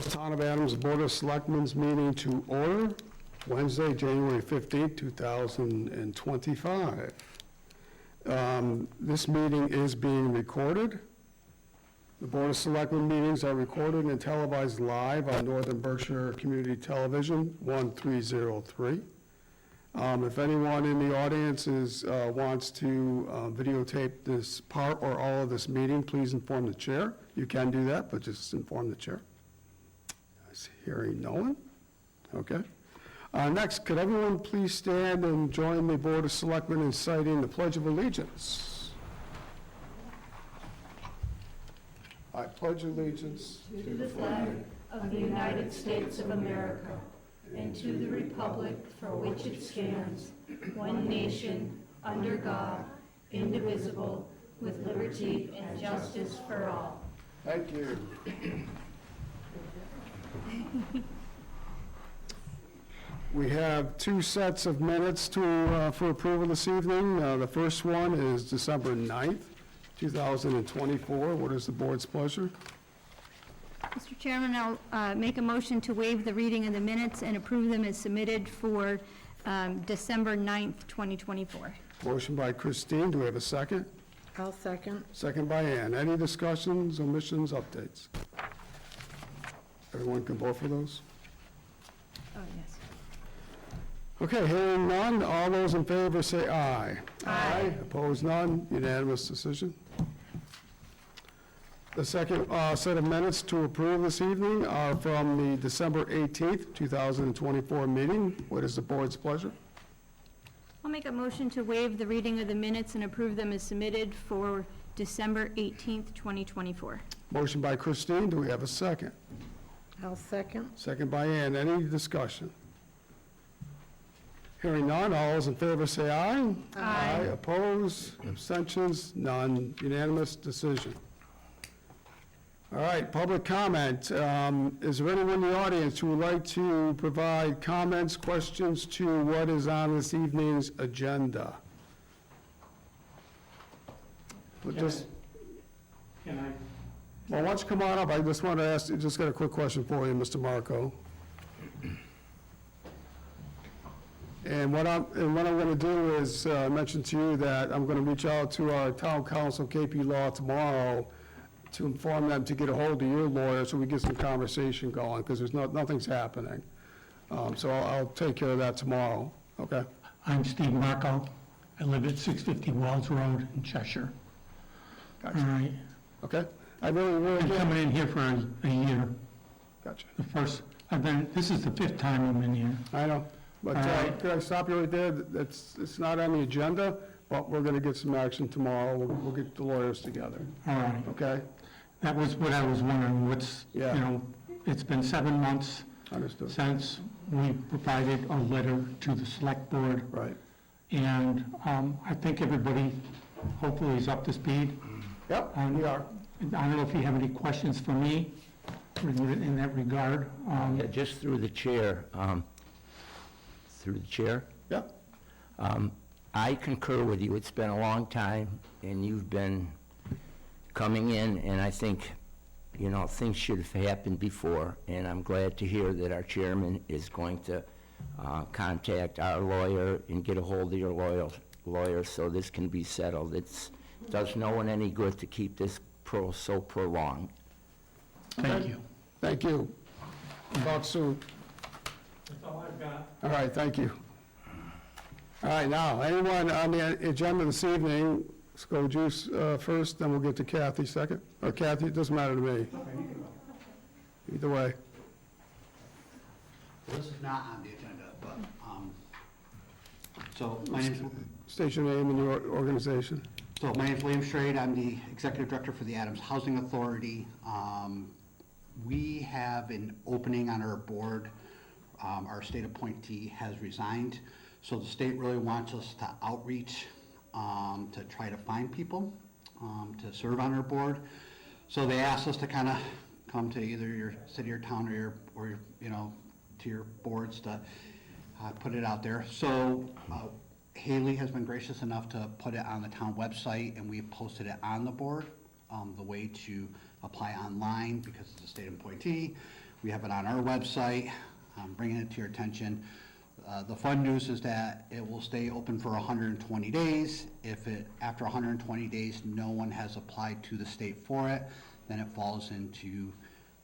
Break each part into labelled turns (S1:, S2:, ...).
S1: Town of Adams Board of Selectmen's meeting to order, Wednesday, January 15th, 2025. This meeting is being recorded. The Board of Selectmen meetings are recorded and televised live on Northern Berkshire Community Television, 1303. If anyone in the audience wants to videotape this part or all of this meeting, please inform the chair. You can do that, but just inform the chair. Hearing no one. Okay. Next, could everyone please stand and join the Board of Selectmen in citing the Pledge of Allegiance? I pledge allegiance
S2: to the flag of the United States of America and to the republic for which it stands, one nation, under God, indivisible, with liberty and justice for all.
S1: Thank you. We have two sets of minutes for approval this evening. The first one is December 9th, 2024. What is the board's pleasure?
S3: Mr. Chairman, I'll make a motion to waive the reading of the minutes and approve them as submitted for December 9th, 2024.
S1: Motion by Christine. Do we have a second?
S4: I'll second.
S1: Second by Ann. Any discussions, omissions, updates? Everyone can vote for those?
S3: Oh, yes.
S1: Okay, hearing none, all those in favor say aye.
S3: Aye.
S1: Opposed, none, unanimous decision. The second set of minutes to approve this evening are from the December 18th, 2024 meeting. What is the board's pleasure?
S3: I'll make a motion to waive the reading of the minutes and approve them as submitted for December 18th, 2024.
S1: Motion by Christine, do we have a second?
S4: I'll second.
S1: Second by Ann, any discussion? Hearing none, all those in favor say aye.
S3: Aye.
S1: Opposed, abstentions, none, unanimous decision. All right, public comment. Is there anyone in the audience who would like to provide comments, questions to what is on this evening's agenda? Well, why don't you come on up? I just want to ask, just got a quick question for you, Mr. Marco. And what I'm going to do is mention to you that I'm going to reach out to our town council, KP Law, tomorrow to inform them to get a hold of your lawyer so we get some conversation going, because there's nothing's happening. So I'll take care of that tomorrow. Okay?
S5: I'm Steve Marco. I live at 650 Wells Road in Cheshire.
S1: Gotcha.
S5: All right.
S1: Okay? I really
S5: I'm
S1: do.
S5: coming in here for a year.
S1: Gotcha.
S5: This is the fifth time I'm in here.
S1: I know. But
S5: All right.
S1: could I stop you right there? It's not on the agenda, but we're going to get some action tomorrow. We'll get the lawyers together.
S5: All right.
S1: Okay?
S5: That was what I was wondering.
S1: Yeah.
S5: It's been 7 months
S1: Understood.
S5: since we provided a letter to the select board.
S1: Right.
S5: And I think everybody hopefully is up to speed.
S1: Yep, we are.
S5: I don't know if you have any questions for me in that regard.
S6: Yeah, just through the chair.
S1: Yep.
S6: I concur with you. It's been a long time, and you've been coming in, and I think, things should have happened before, and I'm glad to hear that our chairman is going to contact our lawyer and get a hold of your lawyer so this can be settled. It does no one any good to keep this so prolonged.
S5: Thank you.
S1: Thank you. Talk soon.
S5: That's all I've got.
S1: All right, thank you. All right, now, anyone on the agenda this evening, let's go Juice first, then we'll get to Kathy second. Or Kathy, it doesn't matter to me. Either way.
S7: Well, this is not on the agenda, but, so my name's
S1: State your name and your organization.
S7: William Schrade. I'm the Executive Director for the Adams Housing Authority. We have an opening on our board. Our state appointee has resigned, so the state really wants us to outreach to try to find people to serve on our board. So they asked us to kind of come to either your city or town or to your boards to put it out there. So Haley has been gracious enough to put it on the town website, and we've posted it on the board. The way to apply online, because it's a state appointee. We have it on our website. I'm bringing it to your attention. The fun news is that it will stay open for 120 days. If after 120 days, no one has applied to the state for it, then it falls into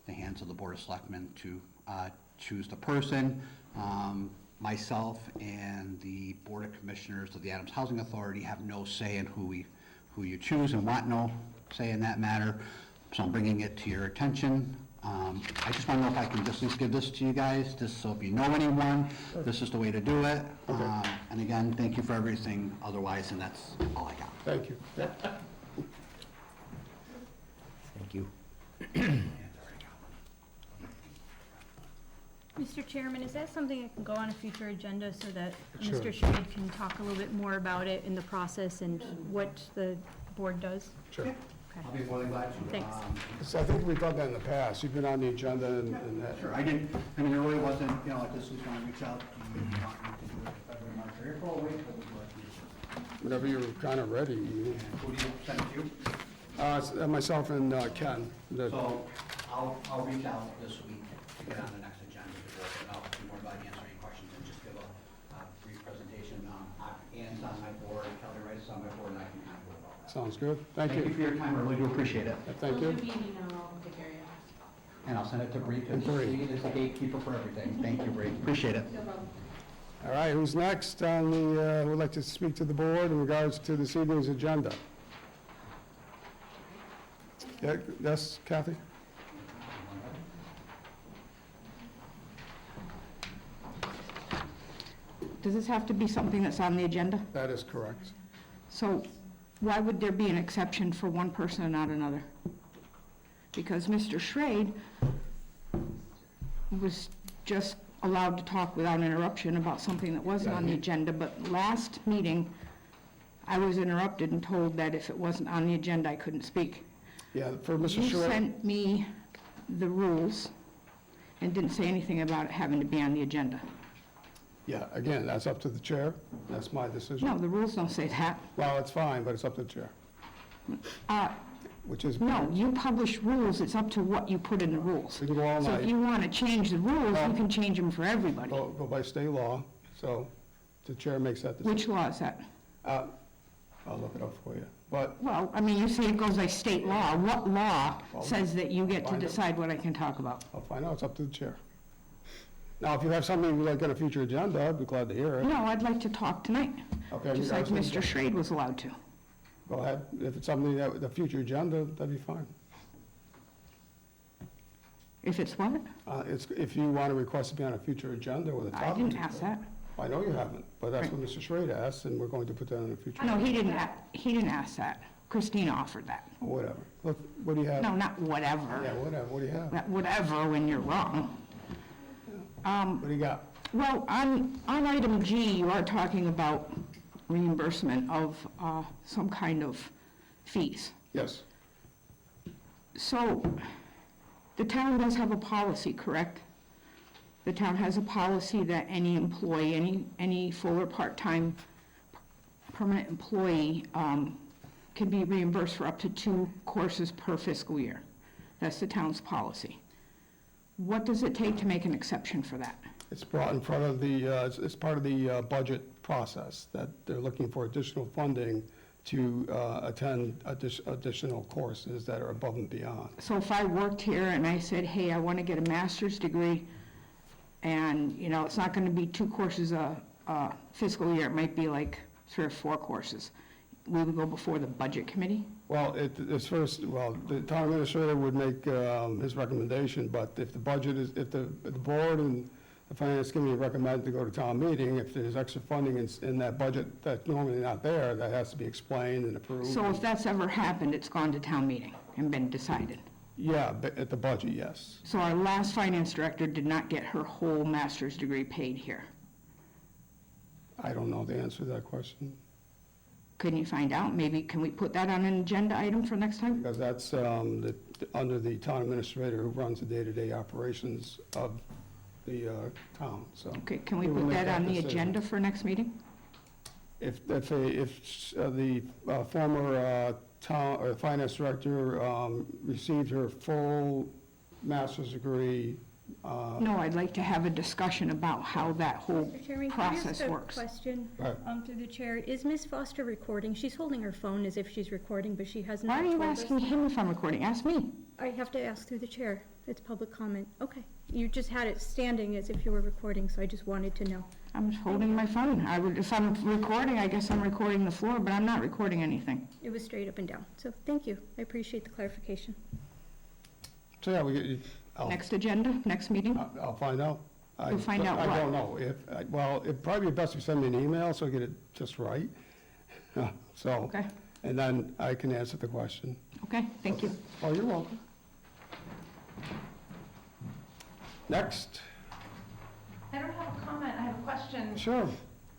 S7: the hands of the Board of Selectmen to choose the person. Myself and the Board of Commissioners of the Adams Housing Authority have no say in who you choose and want no say in that matter. So I'm bringing it to your attention. I just want to know if I can just give this to you guys, just so if you know anyone, this is the way to do it. And again, thank you for everything otherwise, and that's all I got.
S1: Thank you. Yeah.
S6: Thank you.
S3: Mr. Chairman, is that something that can go on a future agenda so that
S1: Sure.
S3: Mr. Shade can talk a little bit more about it in the process and what the board does?
S1: Sure.
S3: Okay.
S7: I'll be really glad to.
S3: Thanks.
S1: So I think we've done that in the past. You've been on the agenda and that.
S7: Sure, I mean, there really wasn't, like this was going to reach out to you, want me to do it February, March, or April, wait till we work.
S1: Whenever you're kind of ready.
S7: And who do you send it to?
S1: Myself and Ken.
S7: So I'll reach out this week to get on the next agenda to work, and I'll be more glad to answer any questions and just give a brief presentation. Ann's on my board, Kelly Rice is on my board, and I can kind of go about that.
S1: Sounds good. Thank
S7: Thank you
S1: you.
S7: for your time, I really do appreciate it.
S1: Thank you.
S7: And I'll send it to Bree,
S1: And
S7: because
S1: Bree.
S7: she is the gatekeeper for everything. Thank you, Bree, appreciate it.
S1: All right, who's next on the, who would like to speak to the board in regards to this evening's agenda? Yeah, yes, Kathy?
S8: Does this have to be something that's on the agenda?
S1: That is correct.
S8: So why would there be an exception for one person and not another? Because Mr. Schrade was just allowed to talk without interruption about something that wasn't on the agenda, but last meeting, I was interrupted and told that if it wasn't on the agenda, I couldn't speak.
S1: Yeah, for Mr.
S8: You
S1: Short.
S8: sent me the rules and didn't say anything about it having to be on the agenda.
S1: Yeah, again, that's up to the chair. That's my decision.
S8: No, the rules don't say that.
S1: Well, it's fine, but it's up to the chair, which is.
S8: No, you publish rules, it's up to what you put in the rules.
S1: We can go all
S8: So if
S1: night.
S8: you want to change the rules, you can change them for everybody.
S1: Go by state law, so the chair makes that decision.
S8: Which law is that?
S1: I'll look it up for you, but,
S8: Well, I mean, you say it goes by state law. What law
S1: Well,
S8: says that you get to
S1: find it.
S8: decide what I can talk about?
S1: I'll find out, it's up to the chair. Now, if you have something like on a future agenda, I'd be glad to hear it.
S8: No, I'd like to talk tonight,
S1: Okay,
S8: just like
S1: regards to-
S8: Mr. Schrade was allowed to.
S1: Go ahead, if it's something that, the future agenda, that'd be fine.
S8: If it's what?
S1: It's, if you want to request to be on a future agenda with a topic.
S8: I didn't ask that.
S1: I know you haven't, but that's what Mr. Schrader asked, and we're going to put that on a future.
S8: No, he didn't ask that. Christina offered that.
S1: Whatever. Look, what do you have?
S8: No, not whatever.
S1: Yeah, whatever, what do you have?
S8: That whatever when you're wrong.
S1: What do you got?
S8: Well, on item G, you are talking about reimbursement of some kind of fees.
S1: Yes,
S8: So, the town does have a policy, correct? The town has a policy that any employee, any full or part-time permanent employee can be reimbursed for up to 2 courses per fiscal year. That's the town's policy. What does it take to make an exception for that?
S1: it's brought in front of the, it's part of the budget process, that they're looking for additional funding to attend additional courses that are above and beyond.
S8: So if I worked here and I said, hey, I want to get a master's degree, and, it's not going to be 2 courses a fiscal year, it might be like 3 or 4 courses, we would go before the budget committee?
S1: Well, the town administrator would make his recommendation, but if the budget is, if the board and the finance committee recommend to go to town meeting, if there's extra funding in that budget that's normally not there, that has to be explained and approved.
S8: So if that's ever happened, it's gone to town meeting and been decided?
S1: Yeah, but at the budget, yes.
S8: So our last finance director did not get her whole master's degree paid here?
S1: I don't know the answer to that question,
S8: Couldn't you find out? Maybe, can we put that on an agenda item for next time?
S1: because that's under the town administrator who runs the day-to-day operations of the town, so.
S8: Okay, can we
S1: We will
S8: put
S1: make
S8: that
S1: that
S8: on the
S1: decision.
S8: agenda for next meeting?
S1: If the former town, or finance director received her full master's degree
S8: No, I'd like to have a discussion about how that whole
S3: Mr. Chairman, can I
S8: process
S3: ask a
S8: works.
S3: question
S1: Right.
S3: through the chair? Is Ms. Foster recording? She's holding her phone as if she's recording, but she hasn't
S8: Why are you
S3: told us.
S8: asking him if I'm recording? Ask me.
S3: I have to ask through the chair. It's public comment. Okay. You just had it standing as if you were recording, so I just wanted to know.
S8: I'm holding my phone. If I'm recording, I guess I'm recording the floor, but I'm not recording anything.
S3: It was straight up and down. So thank you. I appreciate the clarification.
S1: So, yeah, we get,
S8: Next agenda, next meeting?
S1: I'll find out.
S8: You'll find out
S1: I
S8: what?
S1: don't know. Well, it'd probably be best if you send me an email so I get it just right. So,
S8: Okay,
S1: and then I can answer the question.
S8: okay, thank you.
S1: Oh, you're welcome. Next,
S9: I don't have a comment, I have a question.
S1: sure.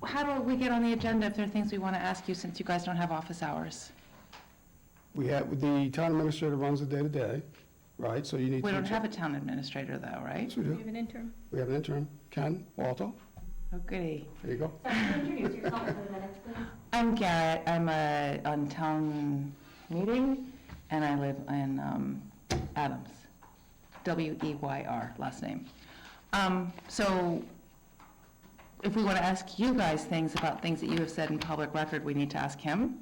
S9: How do we get on the agenda if there are things we want to ask you since you guys don't have office hours?
S1: We have, the town administrator runs the day-to-day, right? So you need to.
S9: We don't have a town administrator though, right?
S1: Yes, we
S3: We
S1: do.
S3: have an intern.
S1: We have an intern, Ken Walto.
S9: Oh, goody.
S1: There you go.
S2: Introduce yourself for the minutes, please.
S9: I'm Garrett, I'm on town meeting, and I live in Adams, W-E-Y-R, last name. So if we want to ask you guys things about things that you have said in public record, we need to ask him?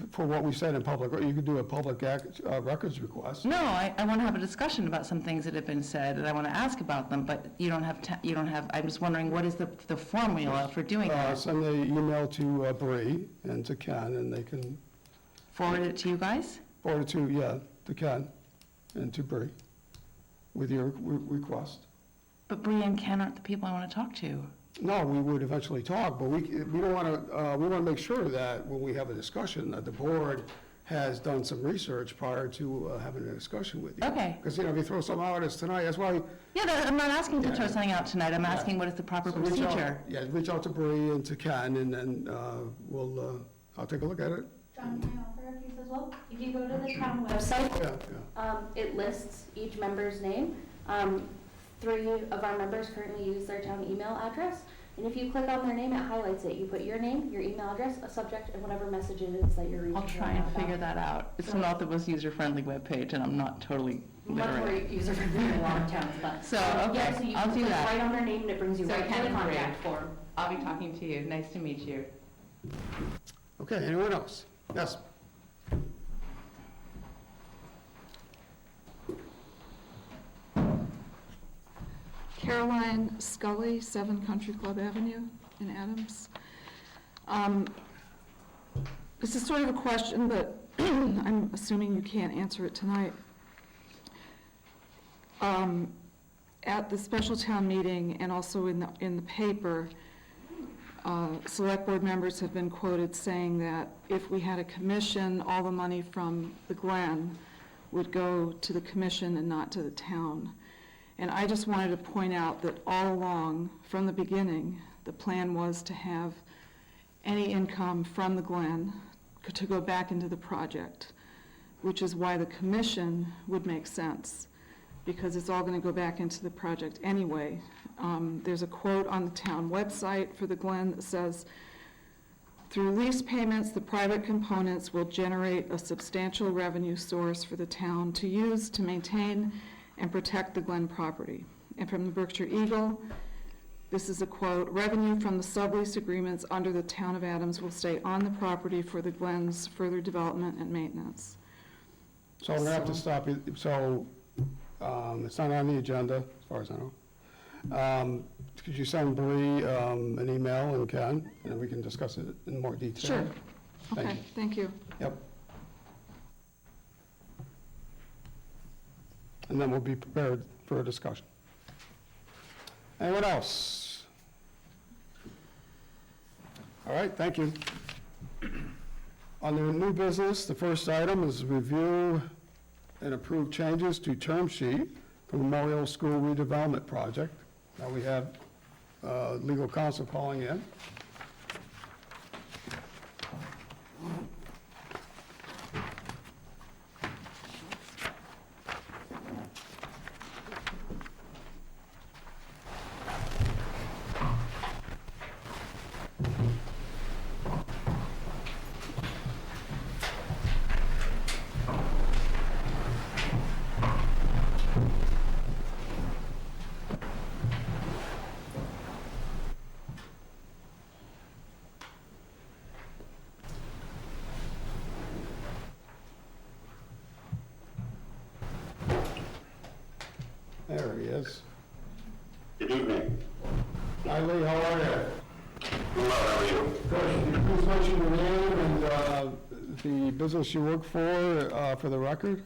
S1: For what we said in public, you could do a public records request.
S9: No, I want to have a discussion about some things that have been said, and I want to ask about them, but you don't have, I'm just wondering, what is the formula for doing that?
S1: Send the email to Bree and to Ken, and they can
S9: Forward it to you guys?
S1: forward it to Ken and to Bree with your request.
S9: But Bree and Ken aren't the people I want to talk to.
S1: No, we would eventually talk, but we don't want to, we want to make sure that when we have a discussion, that the board has done some research prior to having a discussion with you.
S9: Okay.
S1: Because, if you throw something out at us tonight, that's why.
S9: Yeah, I'm not asking to
S1: Yeah.
S9: throw something out tonight, I'm
S1: Yeah.
S9: asking what is the proper
S1: So reach out-
S9: procedure?
S1: Yeah, reach out to Bree and to Ken, and then I'll take a look at it.
S2: John, can I offer a piece as well? If you go to the town website,
S1: Yeah.
S2: it lists each member's name. 3 of our members currently use their town email address, and if you click on their name, it highlights it. You put your name, your email address, a subject, and whatever message it is that you're reaching.
S9: I'll try and figure that out. It's not the most user-friendly webpage, and I'm not totally
S2: Much more
S9: literate.
S2: user-friendly than a lot of towns, but.
S9: So,
S2: Yeah,
S9: okay,
S2: so you
S9: I'll
S2: can
S9: do
S2: click
S9: that.
S2: right on their name, and it brings you
S9: So
S2: right to
S9: Ken
S2: the
S9: and Bree.
S2: contact form.
S9: I'll be talking to you. Nice to meet you.
S1: Okay, anyone else? Yes.
S10: Caroline Scully, 7 Country Club Avenue in Adams. This is sort of a question, but I'm assuming you can't answer it tonight. At the special town meeting and also in the paper, select board members have been quoted saying that if we had a commission, all the money from the Glen would go to the commission and not to the town. And I just wanted to point out that all along, from the beginning, the plan was to have any income from the Glen to go back into the project, which is why the commission would make sense, because it's all going to go back into the project anyway. There's a quote on the town website for the Glen that says, "Through lease payments, the private components will generate a substantial revenue source for the town to use to maintain and protect the Glen property." And from the Berkshire Eagle, this is a quote, "Revenue from the sublease agreements under the town of Adams will stay on the property for the Glen's further development and maintenance."
S1: So I'm gonna have to stop you, so, it's not on the agenda, as far as I know. Could you send Bree, an email and Ken, and we can discuss it in more detail?
S10: Sure.
S1: Thank
S10: Okay,
S1: you.
S10: thank you.
S1: Yep. And then we'll be prepared for a discussion. Anyone else? All right, thank you. On the new business, the first item is review and approve changes to term sheet for Memorial School redevelopment project. Now we have legal counsel calling in. There he is.
S11: Good evening.
S1: Hi, Lee, how are you?
S11: Hello, how are you?
S1: Good. Can you please mention your name and the business you work for the record?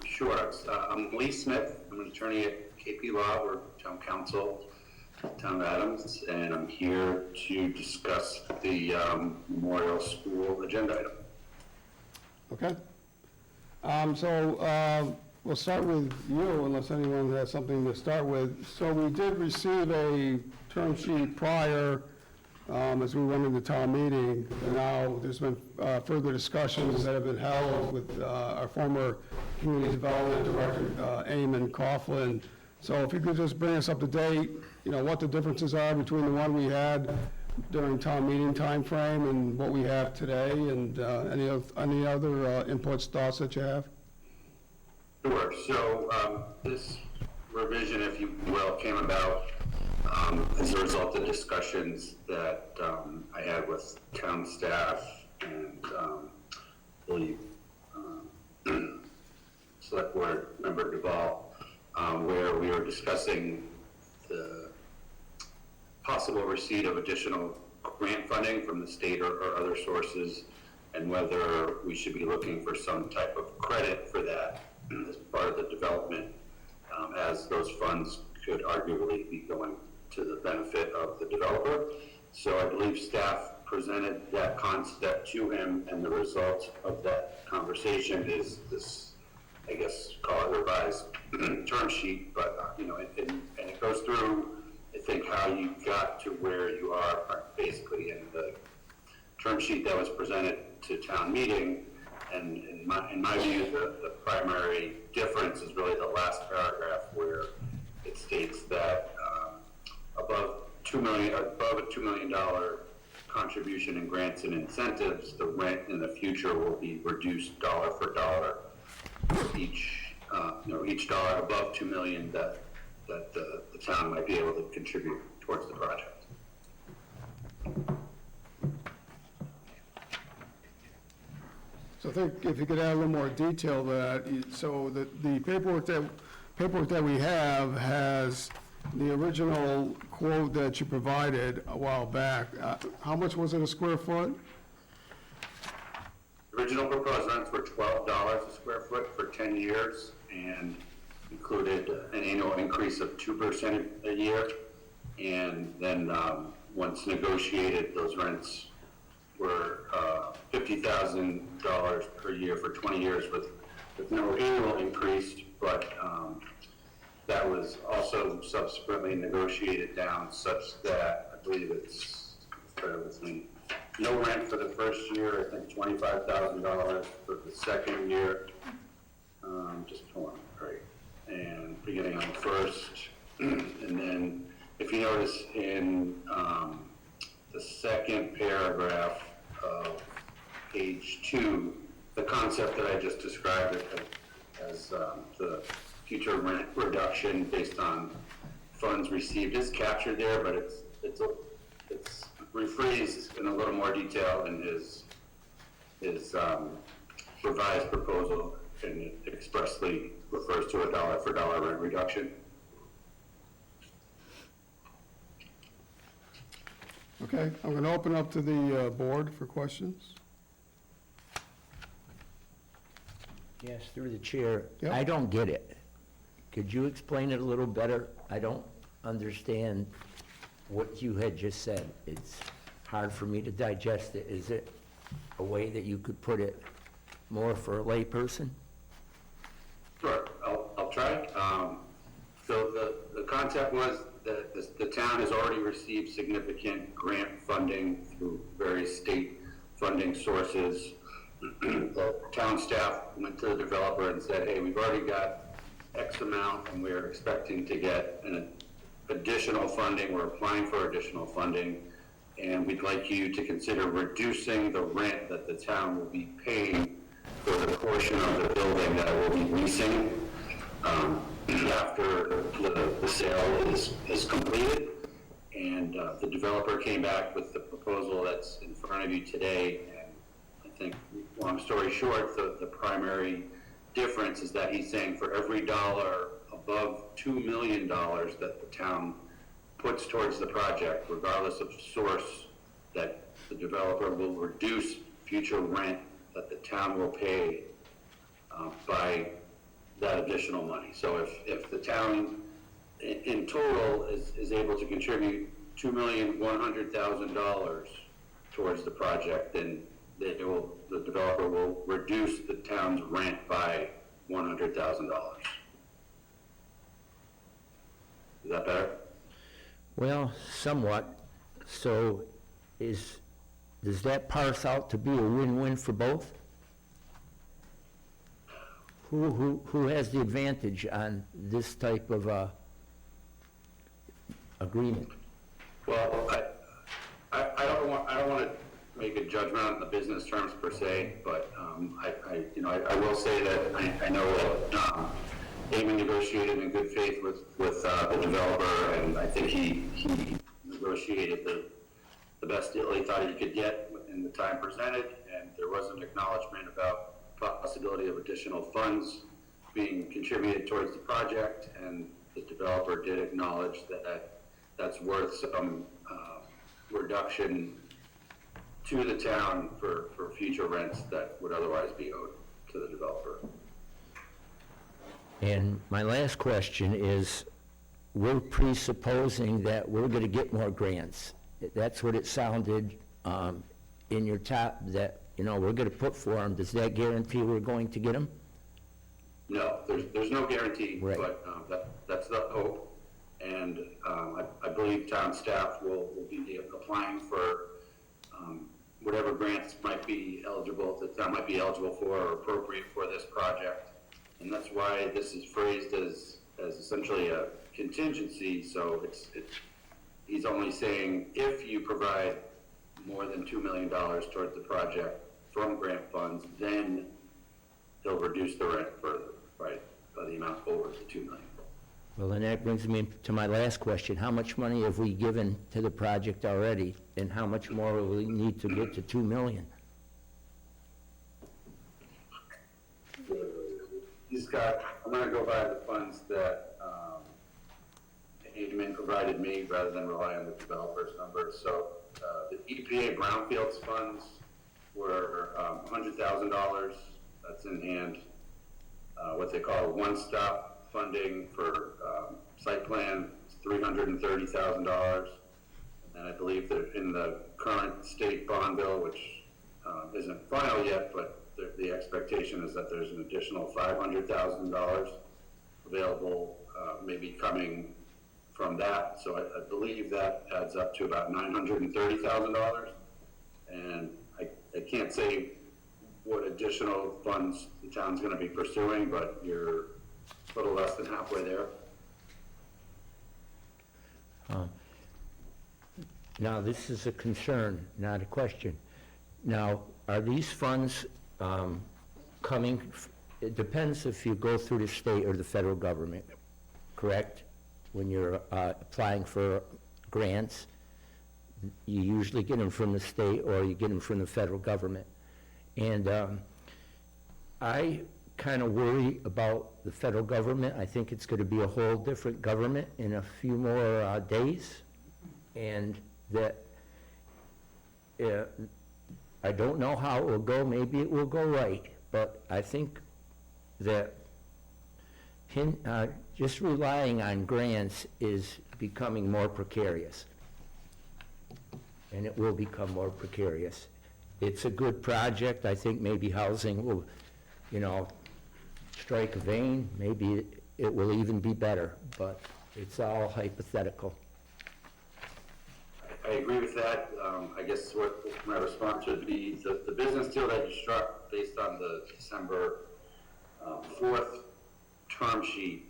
S11: Sure. I'm Lee Smith. I'm an attorney at KP Law. We're town council, town of Adams, and I'm here to discuss the Memorial School agenda item.
S1: Okay. So we'll start with you unless anyone has something to start with. So we did receive a term sheet prior as we went into town meeting. And now there's been further discussions that have been held with our former community development director, Eamon Coughlin. So if you could just bring us up to date, what the differences are between the one we had during town meeting timeframe and what we have today, and any other inputs, thoughts that you have?
S11: Sure. So this revision, if you will, came about as a result of discussions that I had with town staff and believe Select Board Member Duvall, where we were discussing the possible receipt of additional grant funding from the state or other sources, and whether we should be looking for some type of credit for that as part of the development, as those funds could arguably be going to the benefit of the developer. So I believe staff presented that concept to him, and the result of that conversation is this, I guess, call it revised term sheet, but, and it goes through, I think, how you got to where you are basically in the term sheet that was presented to town meeting. And in my view, the primary difference is really the last paragraph, where it states that above a $2 million contribution in grants and incentives, the rent in the future will be reduced dollar for dollar. Each dollar above $2 million that the town might be able to contribute towards the project.
S1: So I think if you could add a little more detail to that, so the paperwork that we have has the original quote that you provided a while back. How much was it a square foot?
S11: Original proposed rents were $12 a square foot for 10 years and included an annual increase of 2% a year. And then once negotiated, those rents were $50,000 per year for 20 years with no annual increase, but that was also subsequently negotiated down such that I believe it's, bear with me, no rent for the first year, I think $25,000 for the second year, just hold on, right, and beginning on the first, and then if you notice in the second paragraph of page 2, the concept that I just described as the future rent reduction based on funds received is captured there, but it's rephrased in a little more detail in his revised proposal, and it expressly refers to a dollar for dollar rent reduction.
S1: Okay, I'm going to open up to the board for questions.
S6: Yes, through the chair.
S1: Yep.
S6: I don't get it. Could you explain it a little better? I don't understand what you had just said. It's hard for me to digest it. Is it a way that you could put it more for a layperson?
S11: Sure, I'll try. So the concept was that the town has already received significant grant funding through various state funding sources. The town staff went to the developer and said, hey, we've already got X amount and we're expecting to get an additional funding. We're applying for additional funding, and we'd like you to consider reducing the rent that the town will be paying for the portion of the building that it will be leasing after the sale is completed. And the developer came back with the proposal that's in front of you today. And I think, long story short, the primary difference is that he's saying for every dollar above $2 million that the town puts towards the project, regardless of source, that the developer will reduce future rent that the town will pay by that additional money. So if the town in total is able to contribute $2,100,000 towards the project, then the developer will reduce the town's rent by $100,000. Is that better?
S6: Well, somewhat. So does that parse out to be a win-win for both? Who has the advantage on this type of agreement?
S11: Well, I don't want to make a judgment on the business terms per se, but I will say that I know that Damon negotiated in good faith with the developer, and I think he negotiated the best deal he thought he could get in the time presented, and there was an acknowledgement about possibility of additional funds being contributed towards the project, and the developer did acknowledge that that's worth some reduction to the town for future rents that would otherwise be owed to the developer.
S6: And my last question is, we're presupposing that we're going to get more grants. That's what it sounded in your top, that, we're going to put for them. Does that guarantee we're going to get them?
S11: No, there's no guarantee,
S6: Right.
S11: but that's the hope. And I believe town staff will be applying for whatever grants might be eligible, that town might be eligible for or appropriate for this project. And that's why this is phrased as essentially a contingency. So he's only saying if you provide more than $2 million towards the project from grant funds, then he'll reduce the rent further, right, by the amount over the $2 million.
S6: Well, then that brings me to my last question. How much money have we given to the project already, and how much more will we need to get to $2 million?
S11: I'm going to go by the funds that Admin provided me rather than rely on the developer's numbers. So the EPA brownfields funds were $100,000. That's in hand. What they call one-stop funding for site plan is $330,000. And I believe that in the current state bond bill, which isn't final yet, but the expectation is that there's an additional $500,000 available, maybe coming from that. So I believe that adds up to about $930,000. And I can't say what additional funds the town's going to be pursuing, but you're a little less than halfway there.
S6: Now, this is a concern, not a question. Now, are these funds coming, it depends if you go through the state or the federal government, correct? When you're applying for grants, you usually get them from the state or you get them from the federal government. And I kind of worry about the federal government. I think it's going to be a whole different government in a few more days. And that I don't know how it will go. Maybe it will go right. But I think that just relying on grants is becoming more precarious. And it will become more precarious. It's a good project. I think maybe housing will, strike a vein. Maybe it will even be better, but it's all hypothetical.
S11: I agree with that. I guess what my response would be, the business deal that you struck based on the December 4th term sheet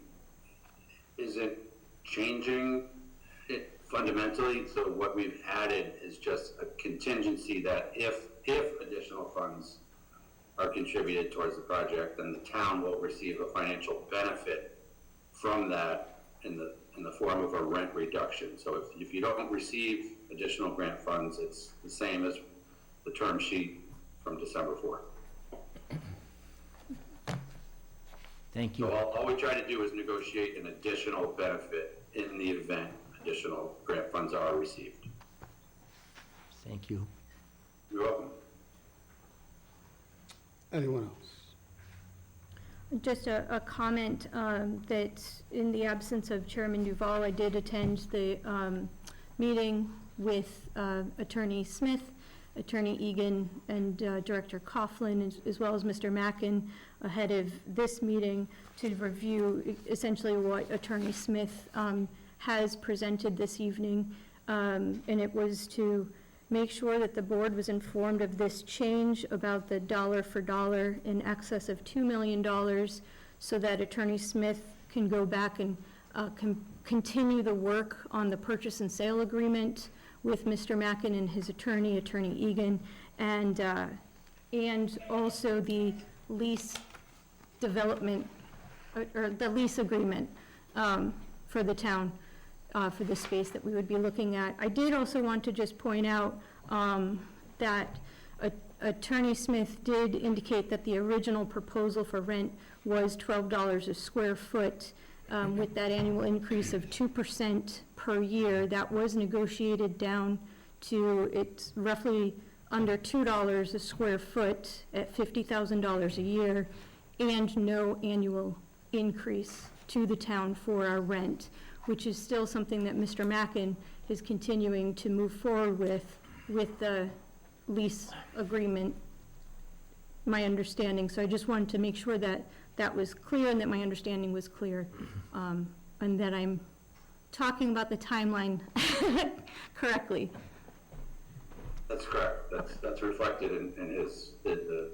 S11: isn't changing it fundamentally. So what we've added is just a contingency that if additional funds are contributed towards the project, then the town will receive a financial benefit from that in the form of a rent reduction. So if you don't receive additional grant funds, it's the same as the term sheet from December 4th.
S6: Thank you.
S11: So all we try to do is negotiate an additional benefit in the event additional grant funds are received.
S6: Thank you.
S11: You're welcome.
S1: Anyone else?
S3: Just a comment that in the absence of Chairman Duval, I did attend the meeting with Attorney Smith, Attorney Egan, and Director Coughlin, as well as Mr. Mackin, ahead of this meeting to review essentially what Attorney Smith has presented this evening. And it was to make sure that the board was informed of this change about the dollar for dollar in excess of $2 million, so that Attorney Smith can go back and continue the work on the purchase and sale agreement with Mr. Mackin and his attorney, Attorney Egan, and also the lease development, or the lease agreement for the town, for the space that we would be looking at. I did also want to just point out that Attorney Smith did indicate that the original proposal for rent was $12 a square foot, with that annual increase of 2% per year. That was negotiated down to, it's roughly under $2 a square foot at $50,000 a year, and no annual increase to the town for our rent, which is still something that Mr. Mackin is continuing to move forward with the lease agreement, my understanding. So I just wanted to make sure that that was clear and that my understanding was clear, and that I'm talking about the timeline correctly.
S11: That's correct. That's reflected in the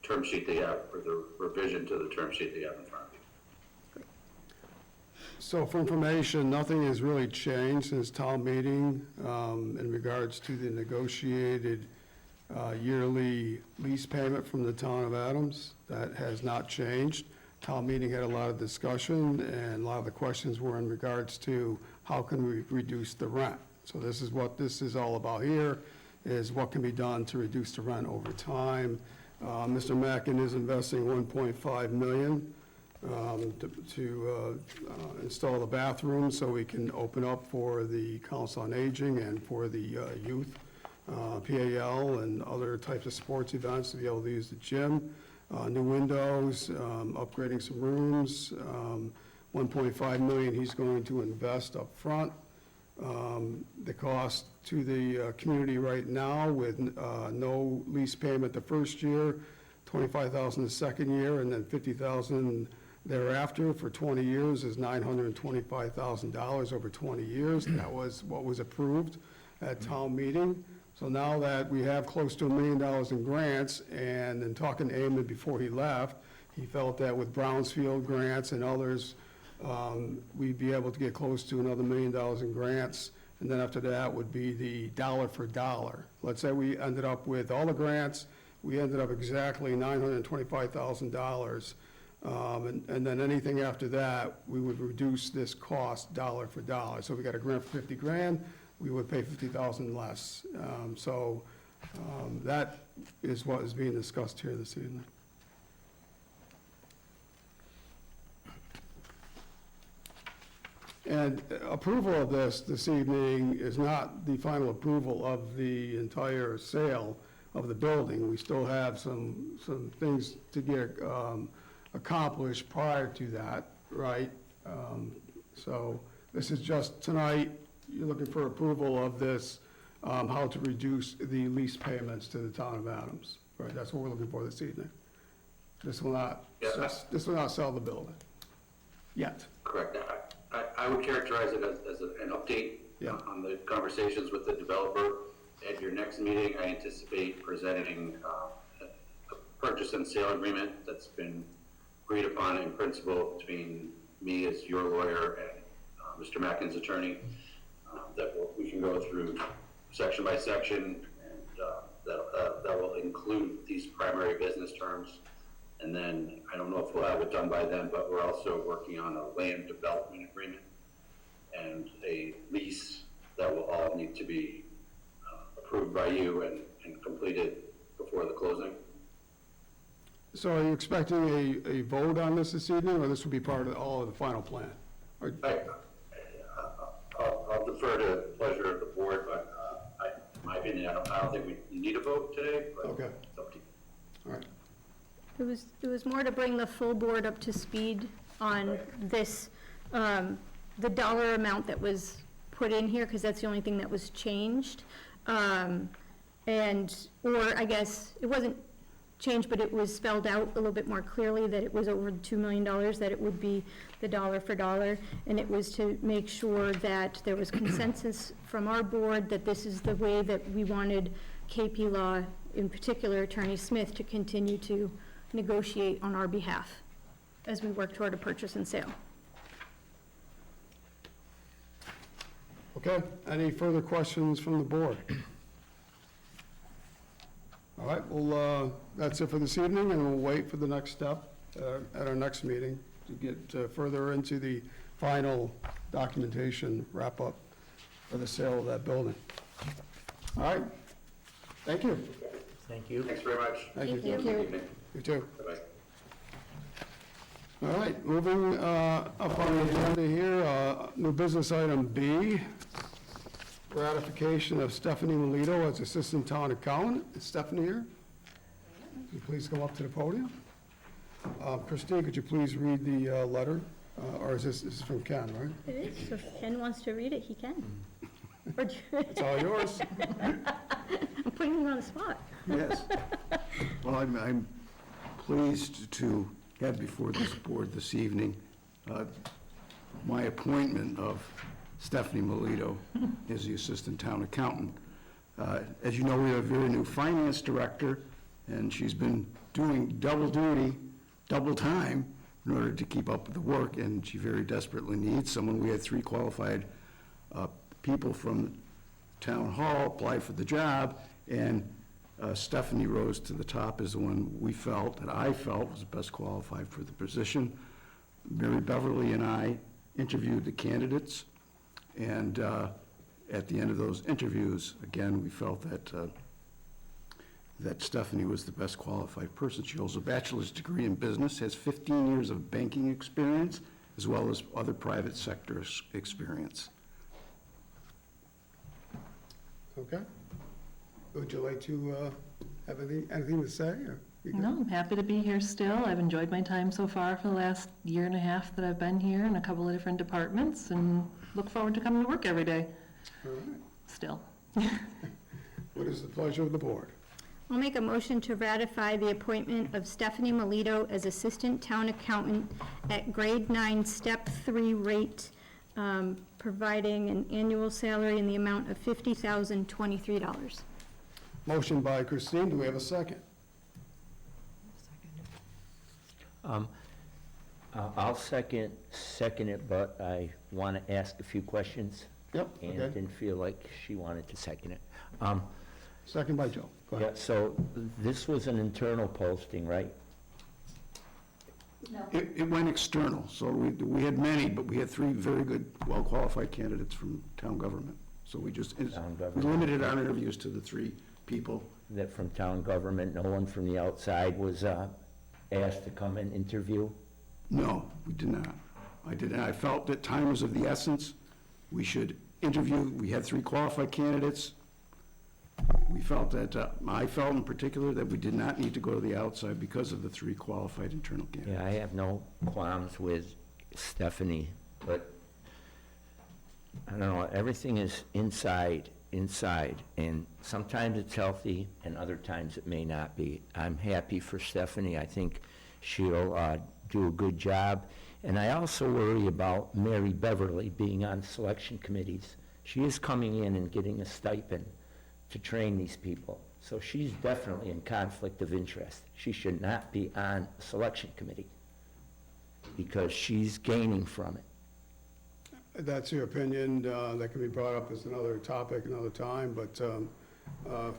S11: term sheet they have, or the revision to the term sheet they have in front of you.
S1: So for information, nothing has really changed since town meeting in regards to the negotiated yearly lease payment from the town of Adams. That has not changed. Town meeting had a lot of discussion, and a lot of the questions were in regards to how can we reduce the rent. So this is what this is all about here, is what can be done to reduce the rent over time. Mr. Mackin is investing $1.5 million to install the bathroom so we can open up for the Council on Aging and for the youth, PAL and other types of sports events, to be able to use the gym. New windows, upgrading some rooms, $1.5 million he's going to invest up front. The cost to the community right now with no lease payment the first year, $25,000 the second year, and then $50,000 thereafter for 20 years is $925,000 over 20 years. That was what was approved at town meeting. So now that we have close to $1 million in grants, and in talking to Eamon before he left, he felt that with Brownsfield grants and others, we'd be able to get close to another $1 million in grants, and then after that would be the dollar for dollar. Let's say we ended up with all the grants, we ended up exactly $925,000, and then anything after that, we would reduce this cost dollar for dollar. So if we got a grant for 50 grand, we would pay 50,000 less. That is what is being discussed here this evening. And approval of this evening is not the final approval of the entire sale of the building. We still have some things to get accomplished prior to that, right? So this is just tonight, you're looking for approval of this, how to reduce the lease payments to the town of Adams, right? That's what we're looking for this evening. This will not, this will not sell the building, yet.
S11: Correct. I would characterize it as an update on the conversations with the developer. At your next meeting, I anticipate presenting a purchase and sale agreement that's been agreed upon in principle between me as your lawyer and Mr. Mackin's attorney, that we can go through section by section, and that will include these primary business terms. And then, I don't know if we'll have it done by then, but we're also working on a land development agreement and a lease that will all need to be approved by you and completed before the closing.
S1: So are you expecting a vote on this evening, or this will be part of all of the final plan? Or-
S11: I'll defer to the pleasure of the board, but in my opinion, I don't think we need a vote today, but
S1: Okay.
S11: it's up to you.
S1: All right.
S3: It was more to bring the full board up to speed on this, the dollar amount that was put in here, because that's the only thing that was changed. Or I guess, it wasn't changed, but it was spelled out a little bit more clearly that it was over $2 million, that it would be the dollar for dollar. And it was to make sure that there was consensus from our board that this is the way that we wanted KP Law, in particular Attorney Smith, to continue to negotiate on our behalf as we work toward a purchase and sale.
S1: Okay, any further questions from the board? All right, well, that's it for this evening, and we'll wait for the next step at our next meeting to get further into the final documentation wrap-up for the sale of that building. All right, thank you.
S6: Thank you.
S11: Thanks very much.
S1: Thank you.
S11: Have a good evening.
S1: You too.
S11: Bye-bye.
S1: All right, moving up on the agenda here, new business item B, ratification of Stephanie Melito as Assistant Town Accountant. Is Stephanie here? Could you please come up to the podium? Christine, could you please read the letter? Or is this is from Ken, right?
S3: It is, so if Ken wants to read it, he can. Or do-
S1: It's all yours.
S3: I'm putting him on the spot.
S12: Yes. Well, I'm pleased to have before this board this evening my appointment of Stephanie Melito as the Assistant Town Accountant. As you know, we have a very new Finance Director, and she's been doing double duty, double time, in order to keep up with the work, and she very desperately needs someone. We had 3 qualified people from Town Hall apply for the job, and Stephanie rose to the top as the one we felt, and I felt was best qualified for the position. Mary Beverly and I interviewed the candidates, and at the end of those interviews, again, we felt that Stephanie was the best qualified person. She holds a bachelor's degree in business, has 15 years of banking experience, as well as other private sector experience.
S1: Okay. Would you like to have anything to say? Or you good?
S9: No, I'm happy to be here still. I've enjoyed my time so far for the last year and a half that I've been here in a couple of different departments, and look forward to coming to work every day,
S1: All right.
S9: still.
S1: What is the pleasure of the board?
S3: I'll make a motion to ratify the appointment of Stephanie Melito as Assistant Town Accountant at grade 9, step 3 rate, providing an annual salary in the amount of $50,023.
S1: Motion by Christine, do we have a second?
S6: I'll second it, but I want to ask a few questions.
S1: Yep,
S6: And
S1: okay.
S6: didn't feel like she wanted to second it.
S1: Second by Joe. Go ahead.
S6: Yeah, so this was an internal posting, right?
S12: It went external, so we had many, but we had 3 very good, well-qualified candidates from town government. So we just,
S6: Town
S12: we
S6: government.
S12: limited our interviews to the 3 people.
S6: That from town government, no one from the outside was asked to come and interview?
S12: No, we did not. I did, and I felt that time was of the essence. We should interview, we had 3 qualified candidates. We felt that, I felt in particular that we did not need to go to the outside because of the 3 qualified internal candidates.
S6: Yeah, I have no qualms with Stephanie, but I don't know, everything is inside, and sometimes it's healthy, and other times it may not be. I'm happy for Stephanie. I think she'll do a good job. And I also worry about Mary Beverly being on selection committees. She is coming in and getting a stipend to train these people. So she's definitely in conflict of interest. She should not be on a selection committee because she's gaining from it.
S1: That's your opinion. That can be brought up as another topic another time, but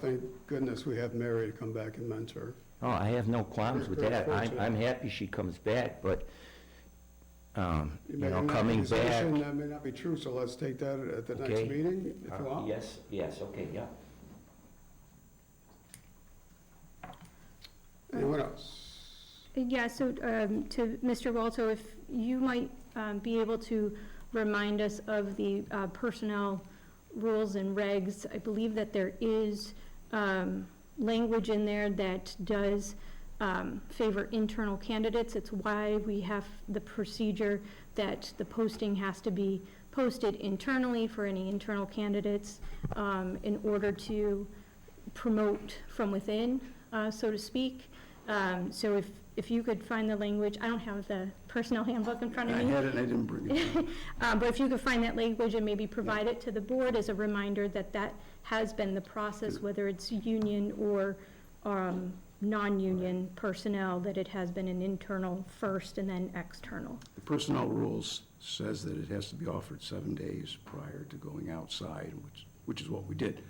S1: thank goodness we have Mary to come back and mentor.
S6: Oh, I have no qualms with
S1: Very
S6: that.
S1: fortunate.
S6: I'm happy she comes back, but,
S1: You may have an
S6: coming back.
S1: accusation That may not be true, so let's take that at the next
S6: Okay.
S1: meeting, if you want.
S6: Yes, okay, yeah.
S1: Anyone else?
S3: Yeah, so to Mr. Walto, if you might be able to remind us of the personnel rules and regs. I believe that there is language in there that does favor internal candidates. It's why we have the procedure that the posting has to be posted internally for any internal candidates in order to promote from within, so to speak. So if you could find the language, I don't have the personnel handbook in front of
S12: I
S3: me.
S12: had it and I didn't bring it.
S3: But if you could find that language and maybe provide it to the board as a reminder that that has been the process, whether it's union or non-union personnel, that it has been an internal first and then external.
S12: The personnel rules says that it has to be offered 7 days prior to going outside, which is what we did.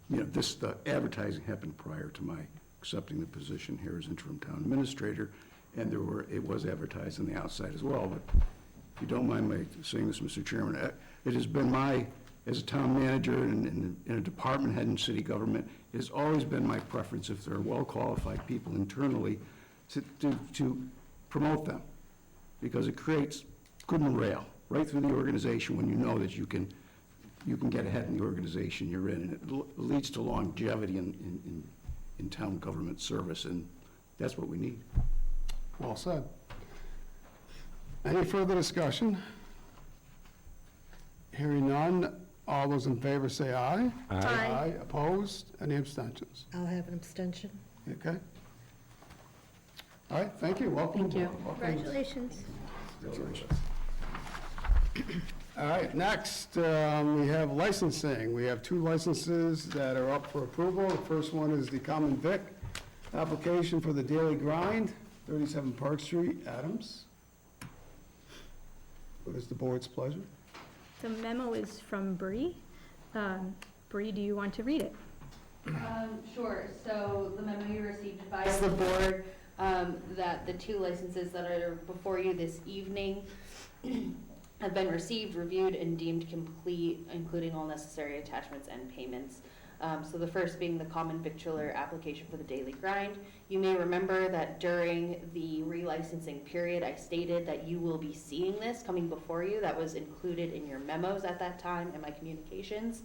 S12: You know, the advertising happened prior to my accepting the position here as interim town administrator, and it was advertised on the outside as well. But if you don't mind my saying this, Mr. Chairman, it has been as a town manager and in a department head in city government, it has always been my preference, if there are well-qualified people internally, to promote them, because it creates good morale right through the organization when you know that you can get ahead in the organization you're in, and it leads to longevity in town government service, and that's what we need.
S1: Well said. Any further discussion? Hearing none, all those in favor say aye.
S3: Aye.
S1: Opposed? Any abstentions?
S4: I'll have an abstention.
S1: Okay. All right, thank you, welcome.
S10: Thank you.
S1: Welcome.
S3: Congratulations.
S1: All right, next, we have licensing. We have 2 licenses that are up for approval. The first one is the Common Vic application for the Daily Grind, 37 Park Street, Adams. What is the board's pleasure?
S3: The memo is from Bree. Bree, do you want to read it?
S2: Sure, so the memo you received advised the board that the 2 licenses that are before you this evening have been received, reviewed, and deemed complete, including all necessary attachments and payments. So the first being the common victualler application for the Daily Grind. You may remember that during the relicensing period, I stated that you will be seeing this coming before you. That was included in your memos at that time and my communications.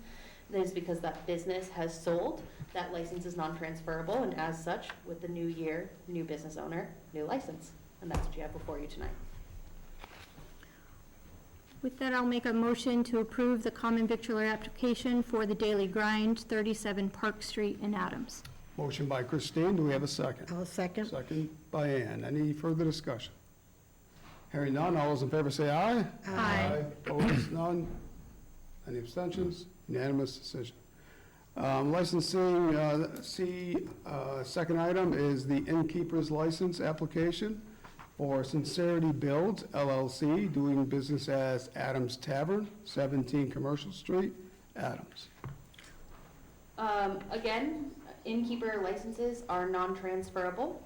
S2: That is because that business has sold. That license is non-transferable, and as such, with the new year, new business owner, new license. And that's what you have before you tonight.
S3: With that, I'll make a motion to approve the common victualler application for the Daily Grind, 37 Park Street in Adams.
S1: Motion by Christine, do we have a second?
S4: I'll second.
S1: Second by Ann. Any further discussion? Hearing none, all those in favor say aye.
S3: Aye.
S1: Opposed, none. Any abstentions? Unanimous decision. Licensing, second item is the innkeeper's license application for Sincerity Builds LLC, doing business as Adams Tavern, 17 Commercial Street, Adams.
S2: Again, innkeeper licenses are non-transferable,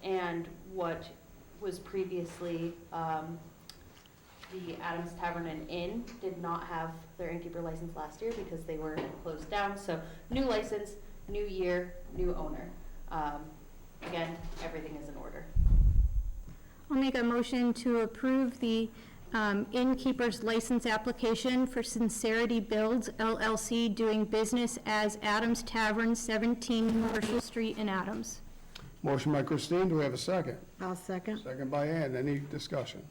S2: and what was previously the Adams Tavern and Inn did not have their innkeeper license last year because they were closed down. So new license, new year, new owner. Again, everything is in order.
S3: I'll make a motion to approve the innkeeper's license application for Sincerity Builds LLC, doing business as Adams Tavern, 17 Commercial Street in Adams.
S1: Motion by Christine, do we have a second?
S4: I'll second.
S1: Second by Ann. Any discussion?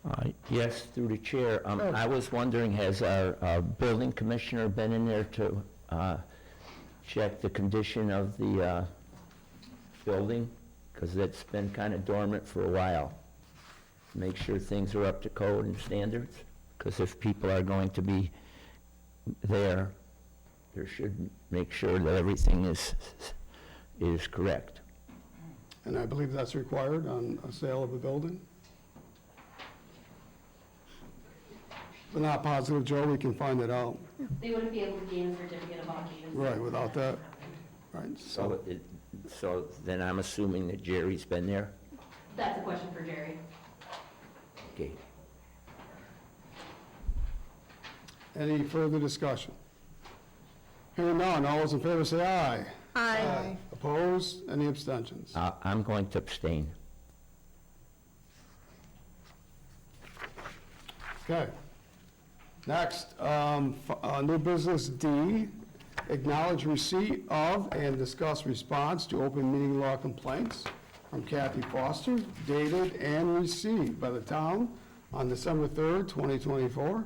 S6: Yes, through the chair.
S1: Sure.
S6: I was wondering, has our building commissioner been in there to check the condition of the building? Because it's been kind of dormant for a while. Make sure things are up to code and standards, because if people are going to be there, they should make sure that everything is correct.
S1: And I believe that's required on a sale of a building? If we're not positive, Joe, we can find it out.
S2: They wouldn't be able to gain a certificate of occupancy.
S1: Right, without that. Right, so,
S6: So then I'm assuming that Jerry's been there?
S2: That's a question for Jerry.
S6: Okay.
S1: any further discussion? Hearing none, all those in favor say aye.
S3: Aye.
S1: Opposed? Any abstentions?
S6: I'm going to abstain.
S1: Okay. Next, new business D, acknowledge receipt of and discuss response to open meeting law complaints from Kathy Foster, dated and received by the town on December 3rd, 2024,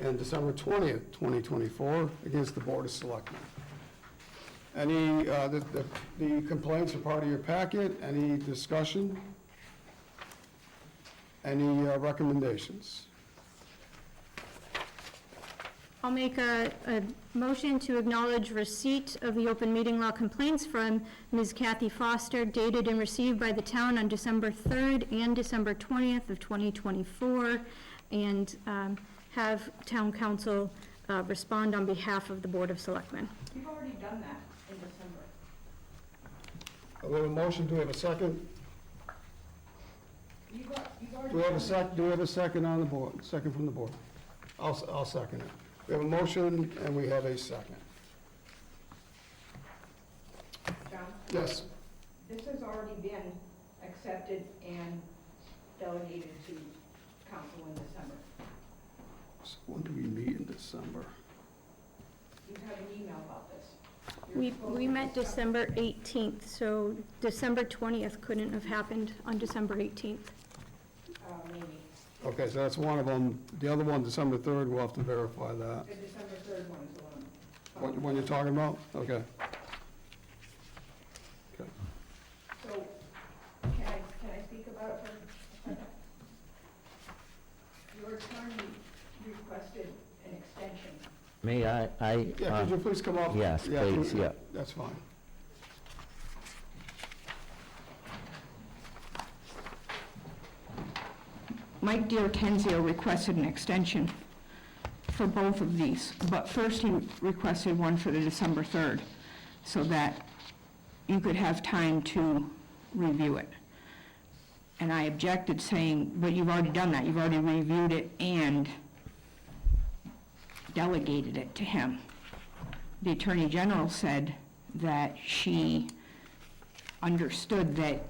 S1: and December 20th, 2024, against the Board of Selectmen. Any, the complaints are part of your packet. Any discussion? Any recommendations?
S3: I'll make a motion to acknowledge receipt of the open meeting law complaints from Ms. Kathy Foster, dated and received by the town on December 3rd and December 20th of 2024, and have town council respond on behalf of the Board of Selectmen.
S8: You've already done that in December.
S1: We have a motion, do we have a second?
S8: You've already
S1: Do we have a second on the board, second from the board? I'll second it. We have a motion and we have a second.
S8: John,
S1: Yes,
S8: this has already been accepted and delegated to council in December.
S1: so when do we meet in December?
S8: You have an email about this.
S3: We met December 18th, so December 20th couldn't have happened on December 18th.
S8: Maybe.
S1: Okay, so that's one of them. The other one, December 3rd, we'll have to verify that.
S8: The December 3rd one is the one.
S1: What you're talking about? Okay. Okay.
S8: So, can I speak about it for a second? Your attorney requested an extension.
S6: May I?
S1: Yeah, could you please come up?
S6: Yes, please, yeah.
S1: That's fine.
S8: Mike D'Ortenzio requested an extension for both of these, but first he requested one for the December 3rd, so that you could have time to review it. And I objected, saying, but you've already done that, you've already reviewed it and delegated it to him. The Attorney General said that she understood that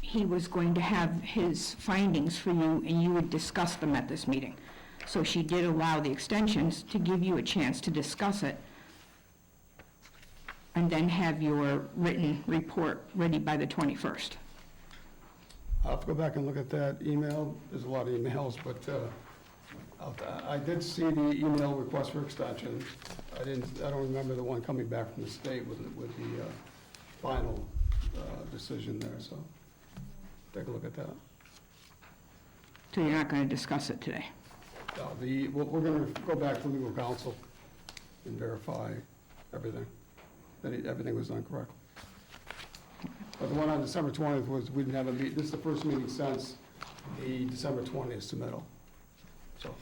S8: he was going to have his findings for you and you would discuss them at this meeting. So she did allow the extensions to give you a chance to discuss it and then have your written report ready by the 21st.
S1: I'll have to go back and look at that email. There's a lot of emails, but I did see the email request for extension. I don't remember the one coming back from the state with the final decision there, so take a look at that.
S8: So you're not going to discuss it today?
S1: We're going to go back to legal counsel and verify everything, that everything was done correctly. But the one on December 20th was, we didn't have a meeting, this is the first meeting since the December 20th submittal, so.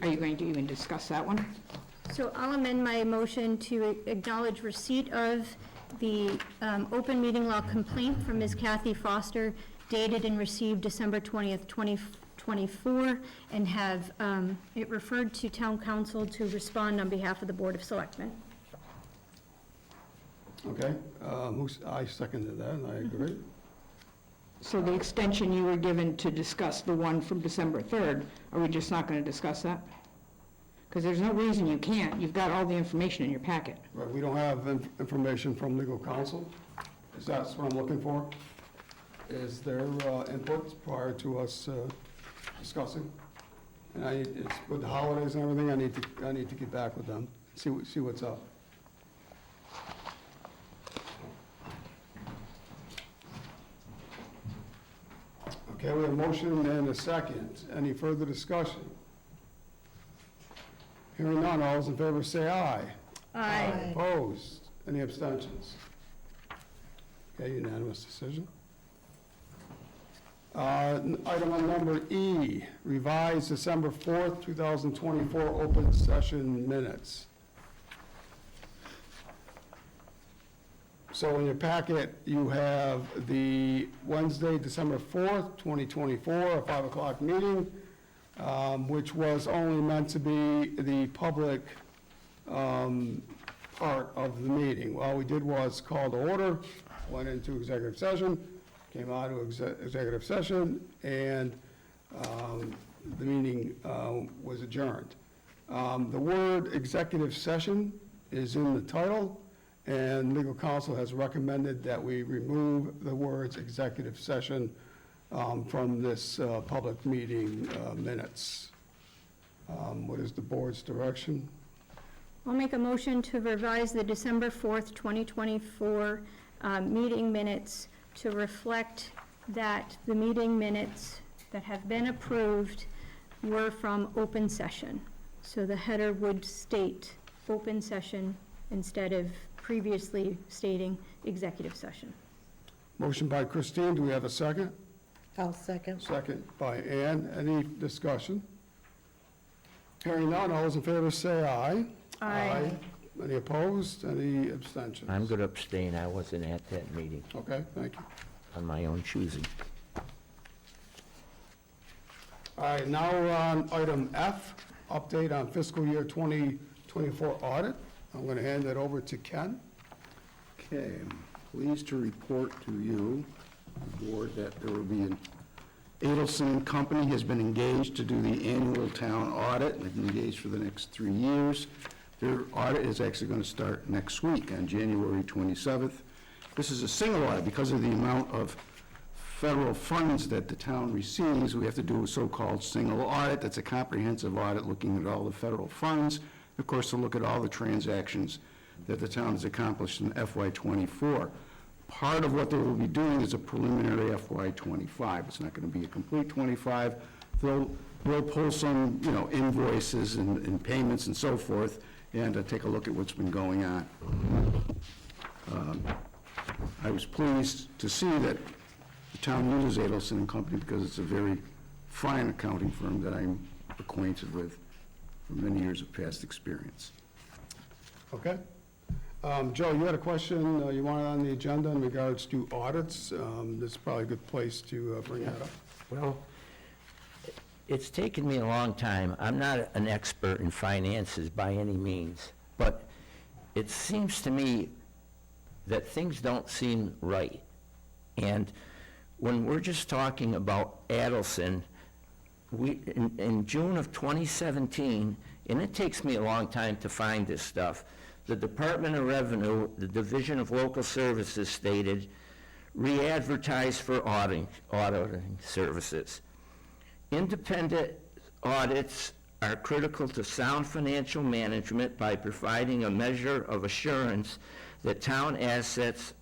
S8: Are you going to even discuss that one?
S3: So I'll amend my motion to acknowledge receipt of the open meeting law complaint from Ms. Kathy Foster, dated and received December 20th, 2024, and have it referred to town council to respond on behalf of the Board of Selectmen.
S1: Okay, I seconded that, and I agree.
S8: So the extension you were given to discuss the one from December 3rd, are we just not going to discuss that? Because there's no reason you can't. You've got all the information in your packet.
S1: Right, we don't have information from legal counsel. Is that what I'm looking for? Is their input prior to us discussing? And it's with the holidays and everything, I need to get back with them, see what's up. Okay, we have a motion and a second. Any further discussion? Hearing none, all those in favor say aye.
S3: Aye.
S1: Opposed? Any abstentions? Okay, unanimous decision. Item on number E, revised December 4th, 2024 open session minutes. So in your packet, you have the Wednesday, December 4th, 2024, a 5 o'clock meeting, which was only meant to be the public part of the meeting. All we did was call to order, went into executive session, came out of executive session, and the meeting was adjourned. The word executive session is in the title, and legal counsel has recommended that we remove the words executive session from this public meeting minutes. What is the board's direction?
S3: I'll make a motion to revise the December 4th, 2024 meeting minutes to reflect that the meeting minutes that have been approved were from open session. So the header would state open session instead of previously stating executive session.
S1: Motion by Christine, do we have a second?
S4: I'll second.
S1: Second by Ann. Any discussion? Hearing none, all those in favor say aye.
S3: Aye.
S1: Any opposed? Any abstentions?
S6: I'm going to abstain. I wasn't at that meeting
S1: Okay, thank you.
S6: on my own choosing.
S1: All right, now we're on item F, update on fiscal year 2024 audit. I'm going to hand that over to Ken.
S12: Okay, I'm pleased to report to you, the board, that there will be an Adelson Company has been engaged to do the annual town audit. They've been engaged for the next 3 years. Their audit is actually going to start next week on January 27th. This is a single audit because of the amount of federal funds that the town receives. We have to do a so-called single audit. That's a comprehensive audit looking at all the federal funds, of course, to look at all the transactions that the town has accomplished in FY24. Part of what they will be doing is a preliminary FY25. It's not going to be a complete 25. They'll pull some, invoices and payments and so forth, and take a look at what's been going on. I was pleased to see that the town uses Adelson and Company because it's a very fine accounting firm that I'm acquainted with from many years of past experience.
S1: Okay. Joe, you had a question you wanted on the agenda in regards to audits. This is probably a good place to bring that up.
S6: Well, it's taken me a long time. I'm not an expert in finances by any means, but it seems to me that things don't seem right. And when we're just talking about Adelson, in June of 2017, and it takes me a long time to find this stuff, the Department of Revenue, the Division of Local Services stated, re-advertise for auditing services. Independent audits are critical to sound financial management by providing a measure of assurance that town assets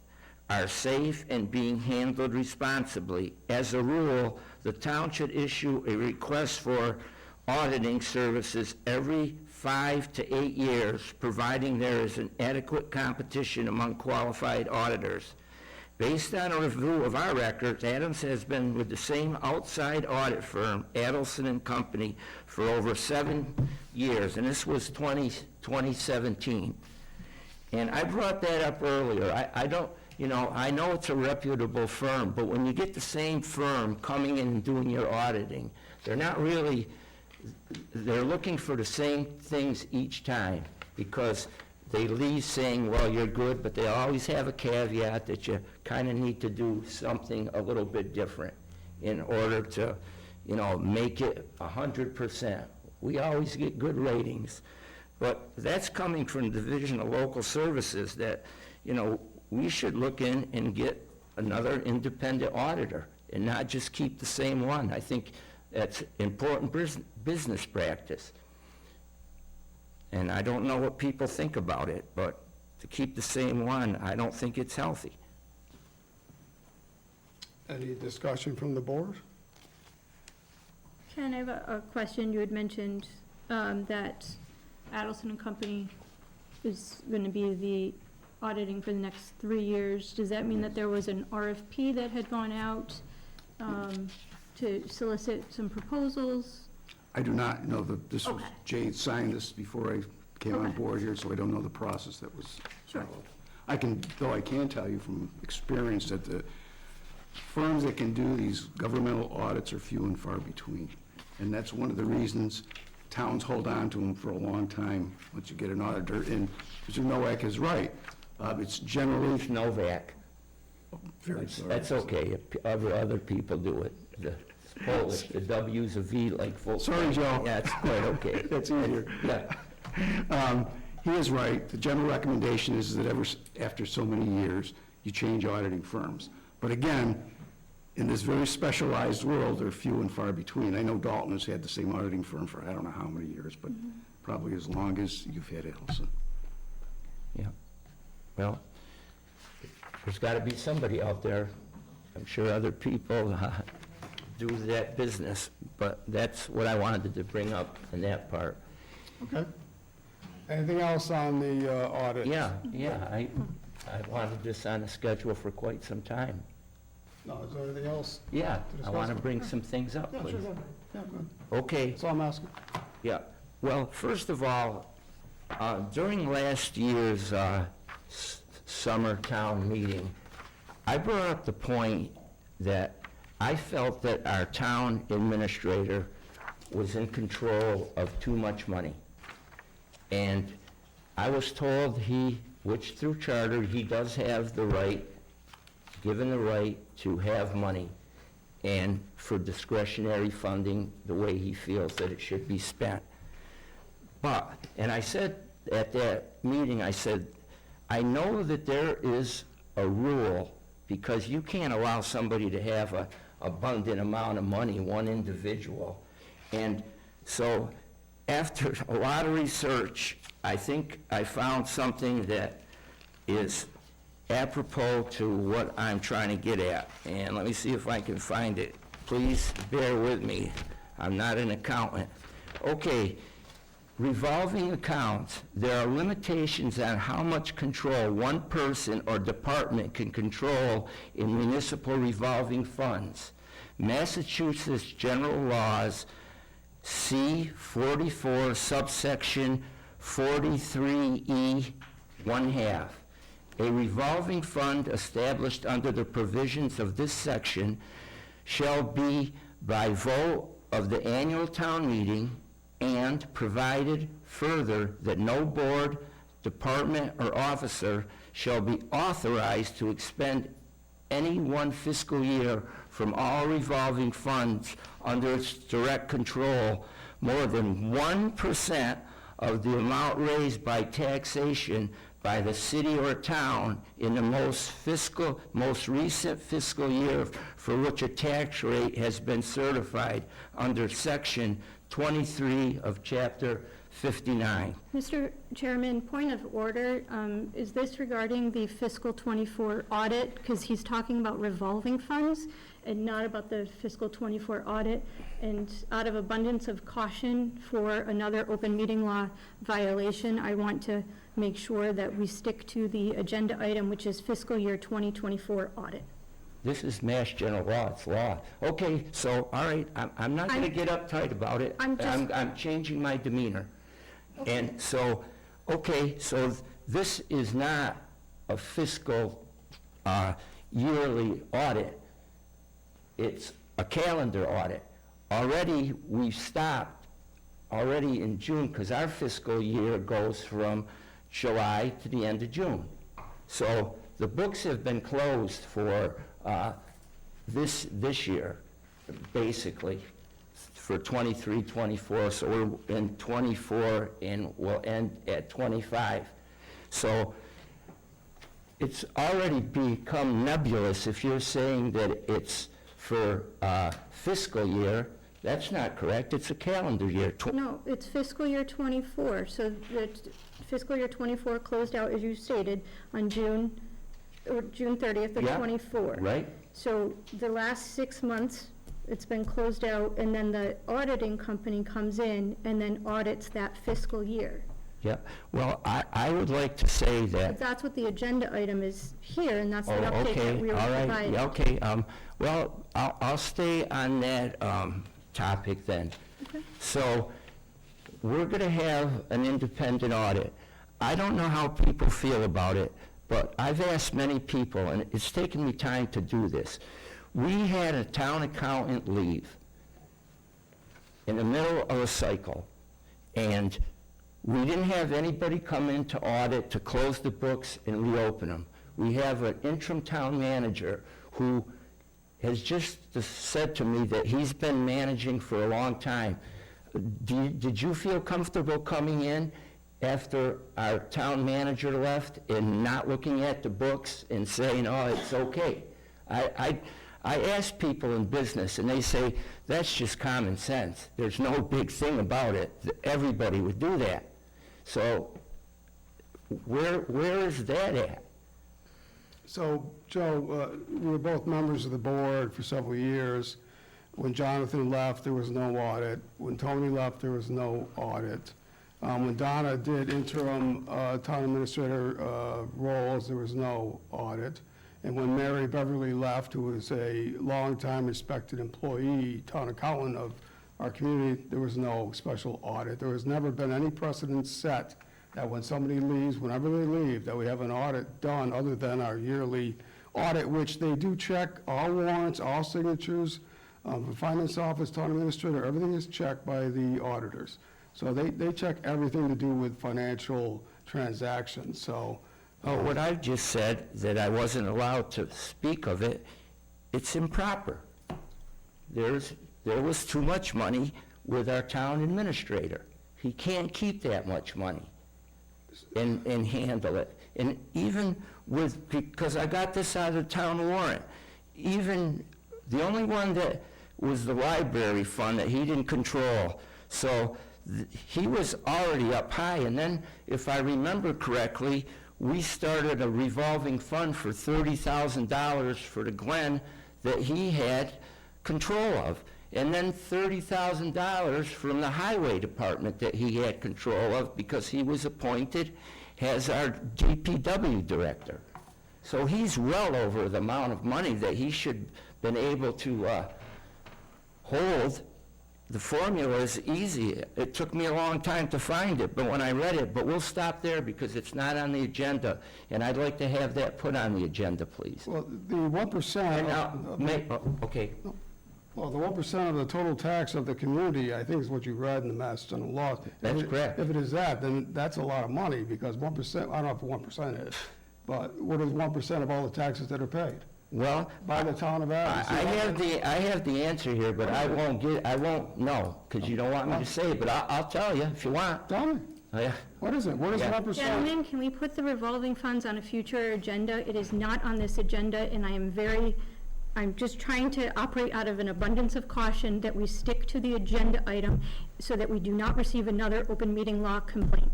S6: are safe and being handled responsibly. As a rule, the town should issue a request for auditing services every 5 to 8 years, providing there is an adequate competition among qualified auditors. Based on a review of our records, Adams has been with the same outside audit firm, Adelson and Company, for over 7 years, and this was 2017. And I brought that up earlier. I don't, I know it's a reputable firm, but when you get the same firm coming in and doing your auditing, they're not really, they're looking for the same things each time, because they leave saying, well, you're good, but they always have a caveat that you kind of need to do something a little bit different in order to, make it 100%. We always get good ratings, but that's coming from the Division of Local Services that, we should look in and get another independent auditor and not just keep the same one. I think that's important business practice. And I don't know what people think about it, but to keep the same one, I don't think it's healthy.
S1: Any discussion from the board?
S3: Ken, I have a question. You had mentioned that Adelson and Company is going to be the auditing for the next 3 years. Does that mean that there was an RFP that had gone out to solicit some proposals?
S12: I do not know that this was,
S3: Okay.
S12: Jade signed this before I came on
S3: Okay.
S12: board here, so I don't know the process that was
S3: Sure.
S12: followed. I can tell you from experience that the firms that can do these governmental audits are few and far between. And that's one of the reasons towns hold on to them for a long time once you get an auditor. And Mr. Nowak is right. It's generally,
S6: Novak.
S12: very sorry.
S6: That's okay, if other people do it. Polish, the W's a V like full.
S1: Sorry, Joe.
S6: Yeah, it's quite okay.
S1: That's easier.
S6: Yeah.
S12: He is right. The general recommendation is that after so many years, you change auditing firms. But again, in this very specialized world, they're few and far between. I know Dalton has had the same auditing firm for I don't know how many years, but probably as long as you've had Ellison.
S6: Yeah. Well, there's got to be somebody out there. I'm sure other people do that business, but that's what I wanted to bring up in that part.
S1: Okay. Anything else on the audit?
S6: Yeah, I wanted this on the schedule for quite some time.
S1: No, is there anything else?
S6: Yeah, I want to
S1: discuss?
S6: bring some things up,
S1: Yeah,
S6: please.
S1: sure, go ahead. Yeah, good.
S6: Okay.
S1: That's all I'm asking.
S6: Yeah, well, first of all, during last year's summer town meeting, I brought up the point that I felt that our town administrator was in control of too much money. And I was told which through charter, he does have the right, given the right to have money and for discretionary funding the way he feels that it should be spent. But, and I said at that meeting, I said, I know that there is a rule because you can't allow somebody to have an abundant amount of money, one individual. And so after a lot of research, I think I found something that is apropos to what I'm trying to get at. And let me see if I can find it. Please bear with me. I'm not an accountant. Okay, revolving accounts, there are limitations on how much control one person or department can control in municipal revolving funds. Massachusetts General Laws, C-44, subsection 43E, 1/2. A revolving fund established under the provisions of this section shall be by vote of the annual town meeting and provided further that no board, department, or officer shall be authorized to expend any one fiscal year from all revolving funds under its direct control more than 1% of the amount raised by taxation by the city or town in the most recent fiscal year for which a tax rate has been certified under section 23 of chapter 59.
S3: Mr. Chairman, point of order, is this regarding the fiscal '24 audit? Because he's talking about revolving funds and not about the fiscal '24 audit. And out of abundance of caution for another open meeting law violation, I want to make sure that we stick to the agenda item, which is fiscal year 2024 audit.
S6: This is Mass General Law, it's law. Okay, so, all right, I'm not going to get uptight about it. I'm changing my demeanor. Okay. And so, okay, so this is not a fiscal yearly audit. It's a calendar audit. Already, we've stopped already in June, because our fiscal year goes from July to the end of June. So the books have been closed for this year, basically, for 23, 24, so we're in 24 and we'll end at 25. So it's already become nebulous if you're saying that it's for fiscal year. That's not correct, it's a calendar year.
S3: No, it's fiscal year '24, so the fiscal year '24 closed out, as you stated, on June 30th of
S6: Yeah,
S3: '24.
S6: right?
S3: So the last 6 months, it's been closed out, and then the auditing company comes in and then audits that fiscal year.
S6: Yeah, well, I would like to say that.
S3: But that's what the agenda item is here, and that's the
S6: Oh,
S3: update that we were
S6: all right,
S3: provided.
S6: yeah, okay, well, I'll stay on that, topic then.
S3: Okay.
S6: So, we're gonna have an independent audit. I don't know how people feel about it, but I've asked many people, and it's taken me time to do this. We had a town accountant leave in the middle of a cycle, and we didn't have anybody come in to audit, to close the books and reopen them. We have an interim town manager who has just said to me that he's been managing for a long time. Did you feel comfortable coming in after our town manager left and not looking at the books and saying, oh, it's okay? I ask people in business, and they say, that's just common sense. There's no big thing about it. Everybody would do that. So where is that at?
S1: So, Joe, we were both members of the board for several years. When Jonathan left, there was no audit. When Tony left, there was no audit. When Donna did interim town administrator roles, there was no audit. And when Mary Beverly left, who was a longtime respected employee, town accountant of our community, there was no special audit. There has never been any precedent set that when somebody leaves, whenever they leave, that we have an audit done other than our yearly audit, which they do check all warrants, all signatures. The finance office, town administrator, everything is checked by the auditors. So they check everything to do with financial transactions, so.
S6: What I just said, that I wasn't allowed to speak of it, it's improper. There was too much money with our town administrator. He can't keep that much money and handle it. And even with, because I got this out of the town warrant, even the only one that was the library fund that he didn't control. So he was already up high. And then, if I remember correctly, we started a revolving fund for $30,000 for the Glen that he had control of. And then $30,000 from the highway department that he had control of because he was appointed as our DPW director. So he's well over the amount of money that he should been able to hold. The formula is easy. It took me a long time to find it, but when I read it, but we'll stop there because it's not on the agenda, and I'd like to have that put on the agenda, please.
S1: Well, the 1%.
S6: Okay.
S1: Well, the 1% of the total tax of the community, I think is what you read in the Mass General Law.
S6: That's correct.
S1: If it is that, then that's a lot of money, because 1%, I don't know what 1% is, but what is 1% of all the taxes that are paid?
S6: Well,
S1: By the town of Adams.
S6: I have the answer here, but I won't know, because you don't want me to say it, but I'll tell you if you want.
S1: Tell me,
S6: Yeah.
S1: what is it? What is
S6: Yeah.
S1: 1%?
S3: Gentlemen, can we put the revolving funds on a future agenda? It is not on this agenda, and I'm just trying to operate out of an abundance of caution that we stick to the agenda item so that we do not receive another open meeting law complaint.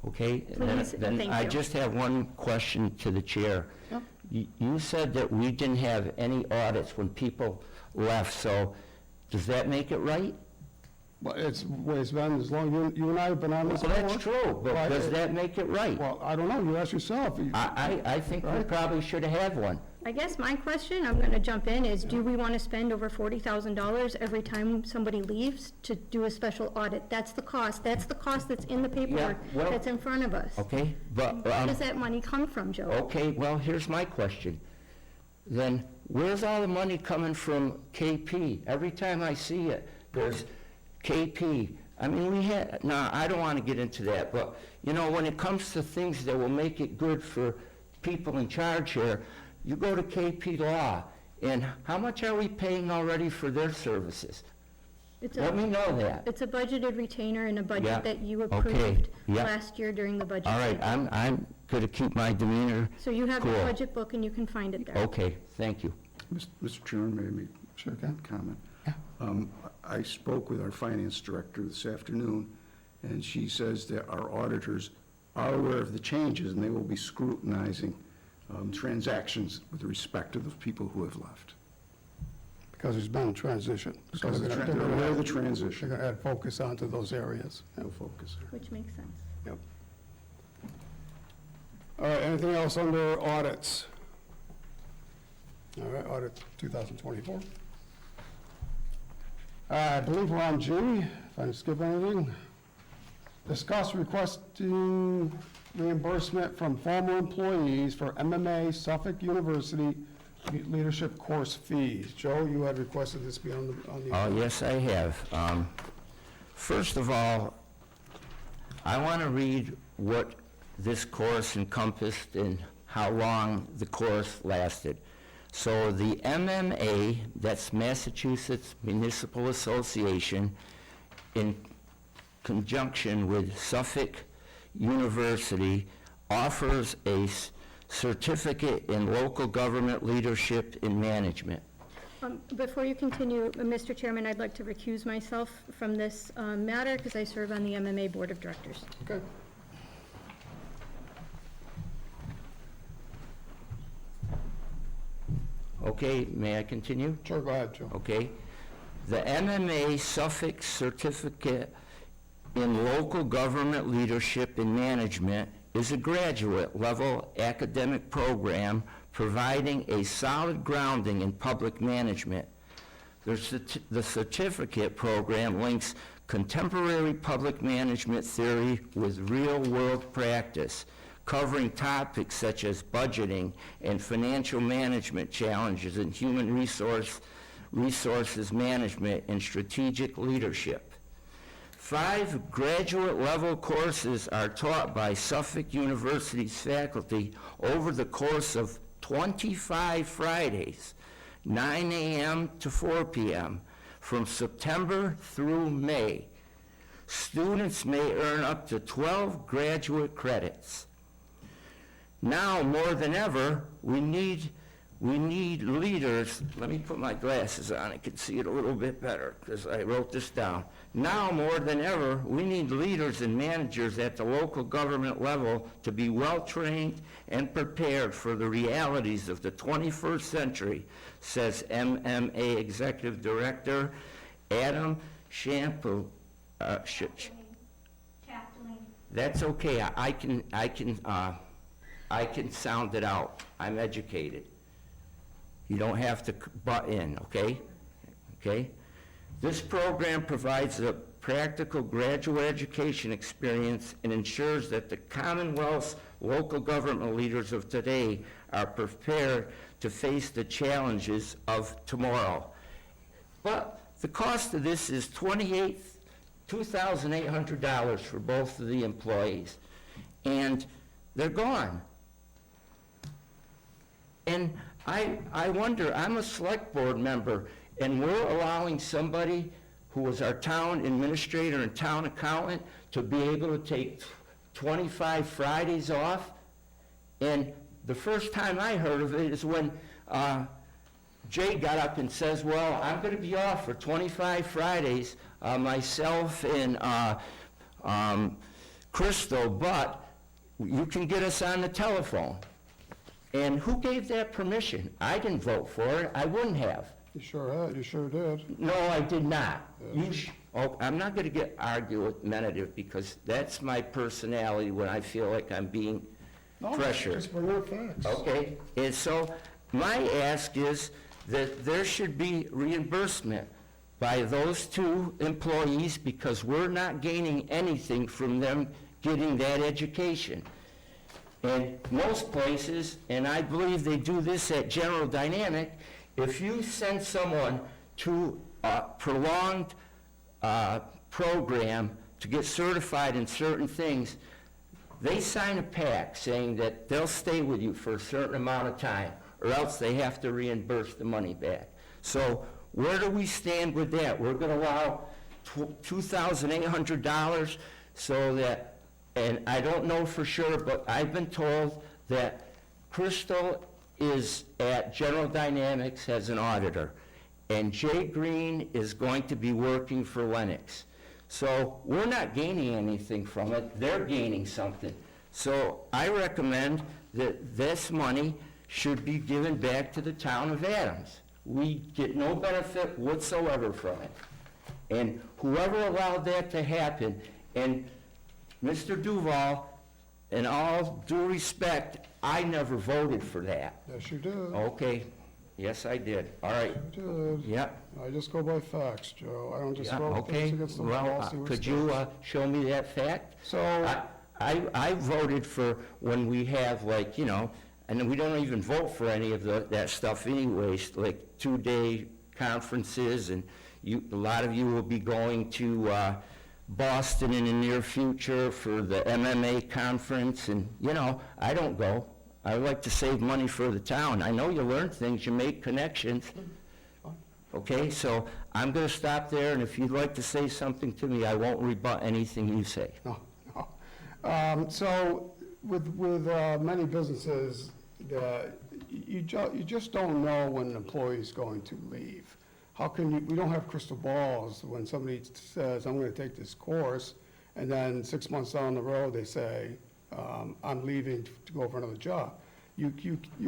S6: Okay,
S3: Please,
S6: then
S3: thank
S6: I
S3: you.
S6: just have one question to the chair.
S1: Yep.
S6: You said that we didn't have any audits when people left, so does that make it right?
S1: Well, it's been, as long as you and I have been on this
S6: Well,
S1: board.
S6: that's true, but
S1: Right.
S6: does that make it right?
S1: Well, I don't know, you ask yourself.
S6: I think we
S1: Right.
S6: probably should have one.
S3: I guess my question, I'm going to jump in, is do we want to spend over $40,000 every time somebody leaves to do a special audit? That's the cost that's in the paperwork
S6: well-
S3: that's in front of us.
S6: Okay, but,
S3: Where does that money come from, Joe?
S6: okay, well, here's my question. Then, where's all the money coming from KP? Every time I see it, there's KP. I mean, I don't want to get into that, but, when it comes to things that will make it good for people in charge here, you go to KP Law, and how much are we paying already for their services? Let me know that.
S3: It's a budgeted retainer in a
S6: Yeah,
S3: budget that you
S6: okay,
S3: approved
S6: yeah.
S3: last year during the budget.
S6: All right,
S3: cycle.
S6: I'm going to keep my demeanor.
S3: So you have your
S6: cool.
S3: budget book and you can find it there.
S6: Okay, thank you.
S12: Mr. Chairman, may I make
S1: Sure
S12: a
S1: can.
S12: comment? I spoke with our finance director this afternoon, and she says that our auditors are aware of the changes, and they will be scrutinizing transactions with respect to the people who have left.
S1: Because there's been a transition. So
S12: Because
S1: they're
S12: they're
S1: gonna
S12: aware of the
S1: add-
S12: transition.
S1: They're going to add focus onto those areas.
S12: No focus there.
S3: Which makes sense.
S1: Yep. All right, anything else under audits? All right, audit 2024. I believe we're on G, if I didn't skip anything. Discuss requesting reimbursement from former employees for MMA Suffolk University leadership course fees. Joe, you had requested this be on the.
S6: Oh, yes, I have. First of all, I want to read what this course encompassed and how long the course lasted. So the MMA, that's Massachusetts Municipal Association, in conjunction with Suffolk University, offers a certificate in local government leadership and management.
S3: Before you continue, Mr. Chairman, I'd like to recuse myself from this matter because I serve on the MMA Board of Directors.
S1: Okay.
S6: Okay, may I continue?
S1: Sure, go ahead, Joe.
S6: Okay. The MMA Suffolk Certificate in Local Government Leadership and Management is a graduate-level academic program providing a solid grounding in public management. The certificate program links contemporary public management theory with real-world practice, covering topics such as budgeting and financial management challenges in human resources management and strategic leadership. 5 graduate-level courses are taught by Suffolk University's faculty over the course of 25 Fridays, 9 a.m. to 4 p.m., from September through May. Students may earn up to 12 graduate credits. Now, more than ever, we need leaders. Let me put my glasses on. I can see it a little bit better because I wrote this down. Now, more than ever, we need leaders and managers at the local government level to be well-trained and prepared for the realities of the 21st century, says MMA Executive Director Adam Shampoo. That's okay. I can sound it out. I'm educated. You don't have to butt in, okay? Okay? This program provides a practical graduate education experience and ensures that the Commonwealth's local government leaders of today are prepared to face the challenges of tomorrow. But the cost of this is $2,800 for both of the employees, and they're gone. And I wonder, I'm a select board member, and we're allowing somebody who was our town administrator and town accountant to be able to take 25 Fridays off. And the first time I heard of it is when Jay got up and says, well, I'm going to be off for 25 Fridays, myself and Crystal, but you can get us on the telephone. And who gave that permission? I didn't vote for it. I wouldn't have.
S1: You sure did.
S6: No, I did not. I'm not going to argue argumentative because that's my personality when I feel like I'm being pressured.
S1: Just bring up facts.
S6: Okay, and so my ask is that there should be reimbursement by those 2 employees because we're not gaining anything from them getting that education. And most places, and I believe they do this at General Dynamic, if you send someone to a prolonged program to get certified in certain things, they sign a pact saying that they'll stay with you for a certain amount of time, or else they have to reimburse the money back. So where do we stand with that? We're going to allow $2,800 so that, and I don't know for sure, but I've been told that Crystal is at General Dynamics as an auditor, and Jay Green is going to be working for Lennox. So we're not gaining anything from it. They're gaining something. So I recommend that this money should be given back to the town of Adams. We get no benefit whatsoever from it. And whoever allowed that to happen, and Mr. Duval, in all due respect, I never voted for that.
S1: Yes, you did.
S6: Okay, yes, I did. All right.
S1: You did.
S6: Yep.
S1: I just go by facts, Joe. I don't just
S6: Yeah,
S1: vote
S6: okay.
S1: things against the
S6: Well,
S1: policy.
S6: could you show me that fact?
S1: So,
S6: I voted for when we have and we don't even vote for any of that stuff anyways, like 2-day conferences, and a lot of you will be going to Boston in the near future for the MMA conference, and I don't go. I like to save money for the town. I know you learn things, you make connections. Okay, so I'm gonna stop there, and if you'd like to say something to me, I won't rebut anything you say.
S1: No, no. So with many businesses, you just don't know when an employee's going to leave. How can you, we don't have crystal balls when somebody says, I'm going to take this course, and then 6 months down the road, they say, I'm leaving to go for another job. You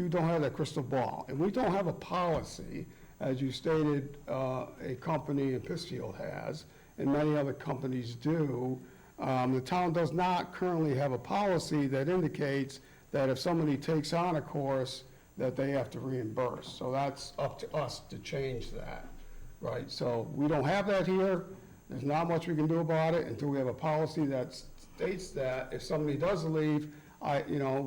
S1: don't have that crystal ball. And we don't have a policy, as you stated, a company in Pittsfield has, and many other companies do. The town does not currently have a policy that indicates that if somebody takes on a course, that they have to reimburse. So that's up to us to change that, right? So we don't have that here. There's not much we can do about it until we have a policy that states that if somebody does leave,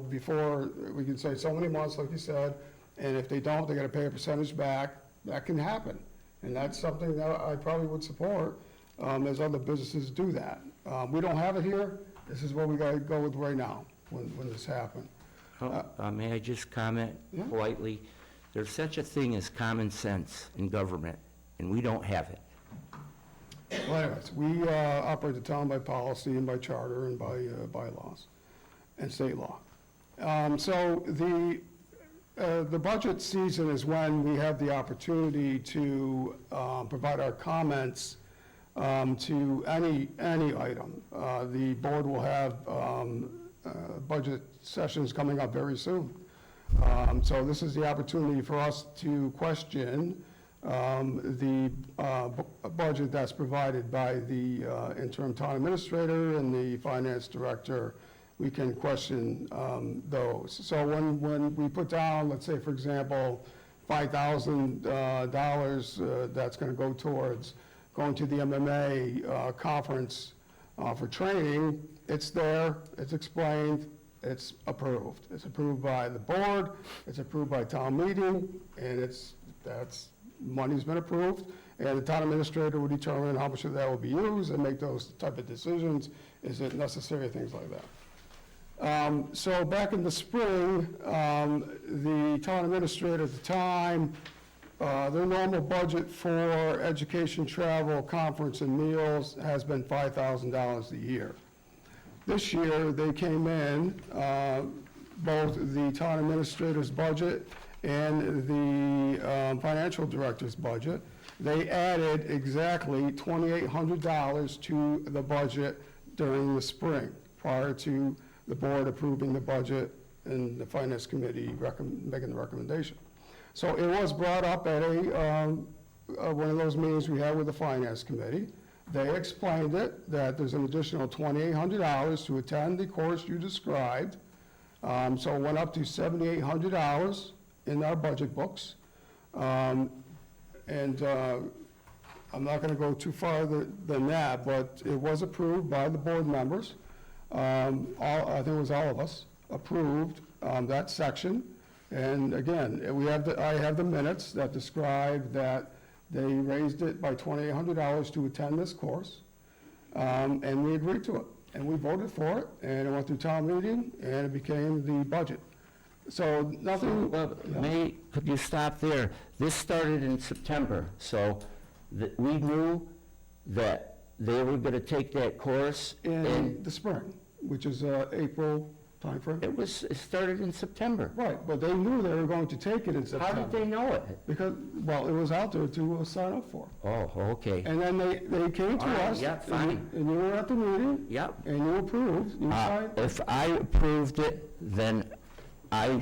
S1: before, we can say so many months, like you said, and if they don't, they gotta pay a percentage back. That can happen. And that's something that I probably would support, as other businesses do that. We don't have it here. This is what we gotta go with right now, when this happened.
S6: May I just comment
S1: Yeah.
S6: politely? There's such a thing as common sense in government, and we don't have it.
S1: Well, anyways, we operate the town by policy and by charter and by bylaws and state law. So the budget season is when we have the opportunity to provide our comments to any item. The board will have budget sessions coming up very soon. So this is the opportunity for us to question the budget that's provided by the interim town administrator and the finance director. We can question those. So when we put down, let's say, for example, $5,000 that's going to go towards going to the MMA conference for training, it's there, it's explained, it's approved. It's approved by the board, it's approved by town meeting, and money's been approved, and the town administrator will determine how much of that will be used and make those type of decisions. Is it necessary, things like that. So back in the spring, the town administrator at the time, their normal budget for education, travel, conference, and meals has been $5,000 a year. This year, they came in, both the town administrator's budget and the financial director's budget, they added exactly $2,800 to the budget during the spring, prior to the board approving the budget and the finance committee making the recommendation. So it was brought up at one of those meetings we had with the finance committee. They explained it, that there's an additional $2,800 to attend the course you described. So it went up to $7,800 in our budget books. I'm not going to go too far than that, but it was approved by the board members. I think it was all of us approved that section. And again, I have the minutes that describe that they raised it by $2,800 to attend this course, and we agreed to it. And we voted for it, and it went through town meeting, and it became the budget. So nothing.
S6: Well, could you stop there? This started in September, so we knew that they were going to take that course
S1: in the spring, which is April timeframe.
S6: It started in September.
S1: Right, but they knew they were going to take it in September.
S6: How did they know it?
S1: Because, well, it was out there to sign up for.
S6: Oh, okay.
S1: And then they came to
S6: All right,
S1: us.
S6: yeah, fine.
S1: And you were at the meeting.
S6: Yep.
S1: And you approved, you signed.
S6: If I approved it, then I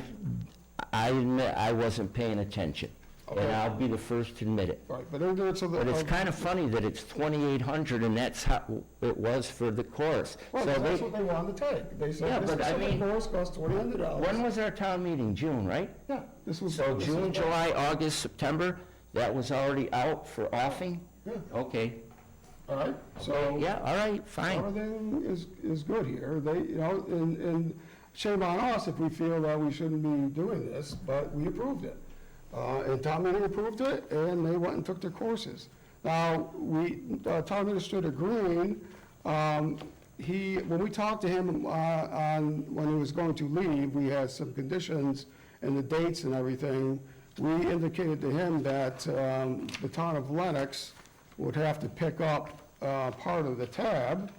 S6: admit I wasn't paying attention. And
S1: Okay.
S6: I'll be the first to admit it.
S1: Right, but they did it so that.
S6: But it's kind of funny that it's $2,800 and that's how it was for the course.
S1: Well,
S6: So
S1: that's what they wanted to take. They
S6: Yeah,
S1: said, this
S6: but I
S1: specific
S6: mean,
S1: course costs $2,800.
S6: when was our town meeting? June, right?
S1: Yeah, this was.
S6: So
S1: this
S6: June,
S1: was-
S6: July, August, September, that was already out for offing?
S1: Yeah,
S6: Okay.
S1: all right, so.
S6: Yeah, all right, fine.
S1: Everything is good here. They, and shame on us if we feel that we shouldn't be doing this, but we approved it. And town meeting approved it, and they went and took their courses. Now, town administrator Green, when we talked to him when he was going to leave, we had some conditions and the dates and everything. We indicated to him that the town of Lenox would have to pick up part of the tab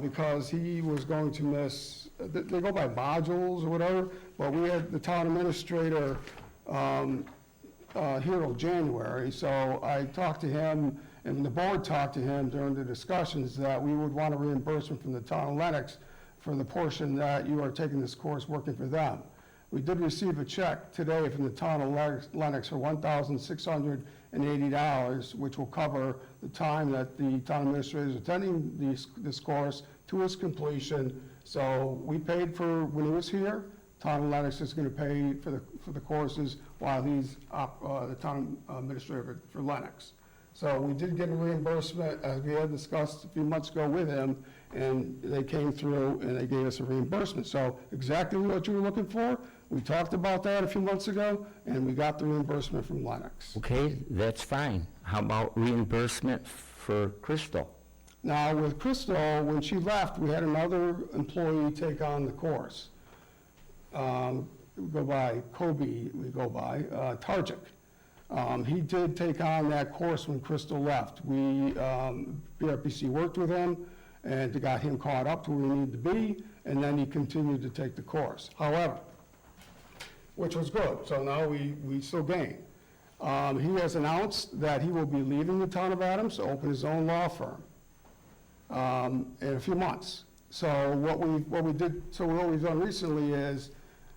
S1: because he was going to miss, they go by modules or whatever, but we had the town administrator here till January, so I talked to him, and the board talked to him during the discussions that we would want a reimbursement from the town of Lenox for the portion that you are taking this course working for them. We did receive a check today from the town of Lenox for $1,680, which will cover the time that the town administrator is attending this course to its completion. So we paid for when he was here. Town of Lenox is going to pay for the courses while he's the town administrator for Lenox. So we did get a reimbursement, as we had discussed a few months ago with him, and they came through and they gave us a reimbursement. So exactly what you were looking for, we talked about that a few months ago, and we got the reimbursement from Lenox.
S6: Okay, that's fine. How about reimbursement for Crystal?
S1: Now, with Crystal, when she left, we had another employee take on the course. We go by Kobe, Tarjik. He did take on that course when Crystal left. BRPC worked with him and got him caught up to where he needed to be, and then he continued to take the course. However, which was good, so now we still gain. He has announced that he will be leaving the town of Adams to open his own law firm in a few months. So what we've done recently is,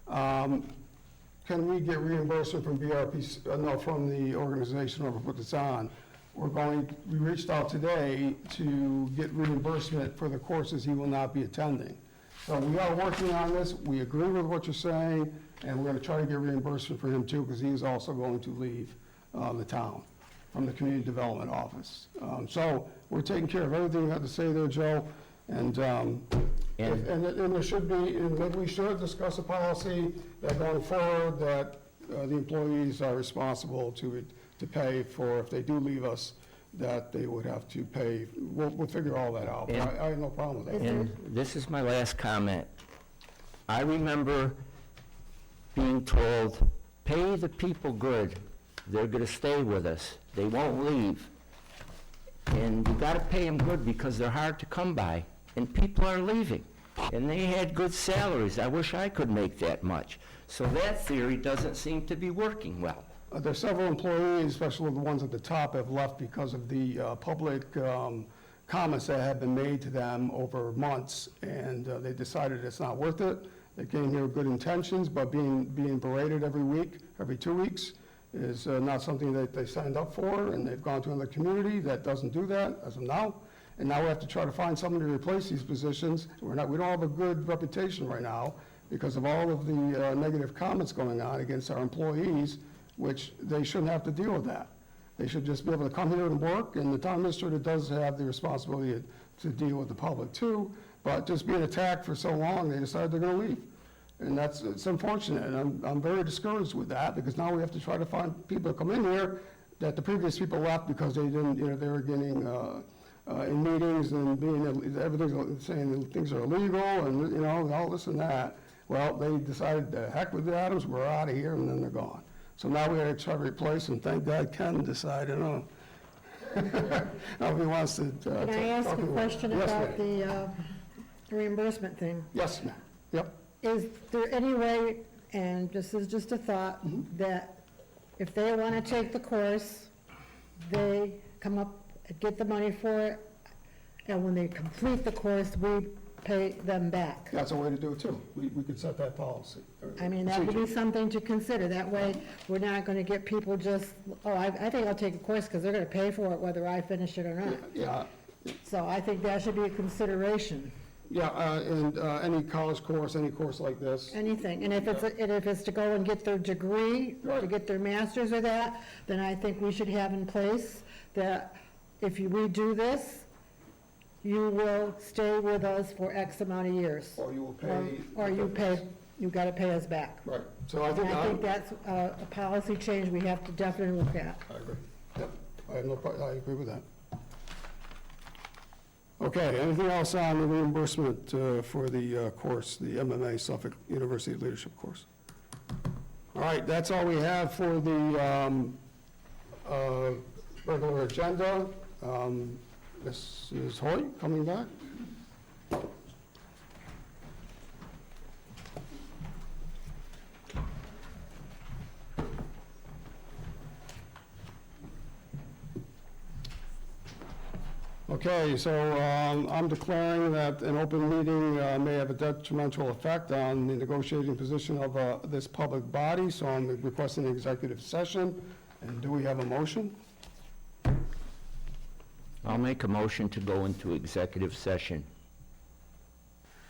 S1: can we get reimbursement from BRPC, from the organization who put this on? We reached out today to get reimbursement for the courses he will not be attending. So we are working on this, we agree with what you're saying, and we're gonna try to get reimbursement for him too, because he is also going to leave the town from the Community Development Office. So we're taking care of everything you had to say there, Joe, and there should be, and maybe we should discuss a policy that going forward, that the employees are responsible to pay for, if they do leave us, that they would have to pay. We'll figure all that out. But I have no problem with that.
S6: And this is my last comment. I remember being told, pay the people good. They're going to stay with us. They won't leave. And you got to pay them good because they're hard to come by. And people are leaving. And they had good salaries. I wish I could make that much. So that theory doesn't seem to be working well.
S1: There's several employees, especially the ones at the top, have left because of the public comments that have been made to them over months, and they decided it's not worth it. They came here with good intentions, but being berated every week, every 2 weeks, is not something that they signed up for, and they've gone to another community that doesn't do that as of now. And now we have to try to find someone to replace these positions. We don't have a good reputation right now because of all of the negative comments going on against our employees, which they shouldn't have to deal with that. They should just be able to come here and work, and the town administrator does have the responsibility to deal with the public too, but just being attacked for so long, they decided they're gonna leave. And it's unfortunate, and I'm very discouraged with that, because now we have to try to find people to come in here that the previous people left because they didn't, they were getting, in meetings and everything's saying that things are illegal and, all this and that. Well, they decided, the heck with the Adams, we're out of here, and then they're gone. So now we had to try to replace them. Thank God Ken decided, now if he wants to.
S4: Can I ask a question
S1: Yes,
S4: about
S1: ma'am.
S4: the reimbursement thing?
S1: Yes, ma'am. Yep.
S4: Is there any way, and this is just a thought, that if they want to take the course, they come up, get the money for it, and when they complete the course, we pay them back?
S1: That's a way to do it too. We could set that policy.
S4: I mean, that would be something to consider. That way, we're not going to get people just, I think I'll take a course because they're going to pay for it whether I finish it or not.
S1: Yeah,
S4: So I think that should be a consideration.
S1: yeah, and any college course, any course like this.
S4: Anything, and if it's to go and get their degree, to get their master's or that, then I think we should have in place that if we do this, you will stay with us for X amount of years.
S1: Or you will pay.
S4: Or you gotta pay us back.
S1: Right, so I
S4: And
S1: think.
S4: I think that's a policy change we have to definitely look at.
S1: I agree. Yep, I have no problem, I agree with that. Okay, anything else on the reimbursement for the course, the MMA Suffolk University Leadership course? All right, that's all we have for the regular agenda. Mrs. Hoyt, coming back? Okay, so I'm declaring that an open meeting may have a detrimental effect on the negotiating position of this public body, so I'm requesting an executive session. And do we have a motion?
S6: I'll make a motion to go into executive session.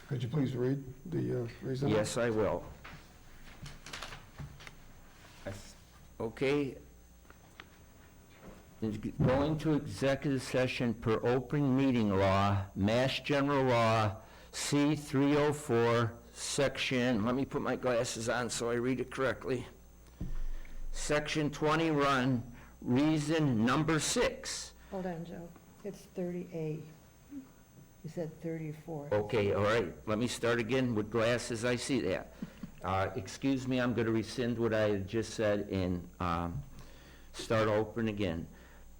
S1: Could you please read the reason?
S6: Yes, I will. Okay. Going to executive session per open meeting law, Mass General Law, C-304, section, let me put my glasses on so I read it correctly. Section 21, reason number 6.
S4: Hold on, Joe. It's 30A. You said 34.
S6: Okay, all right, let me start again with glasses, I see that. Excuse me, I'm going to rescind what I had just said and start open again.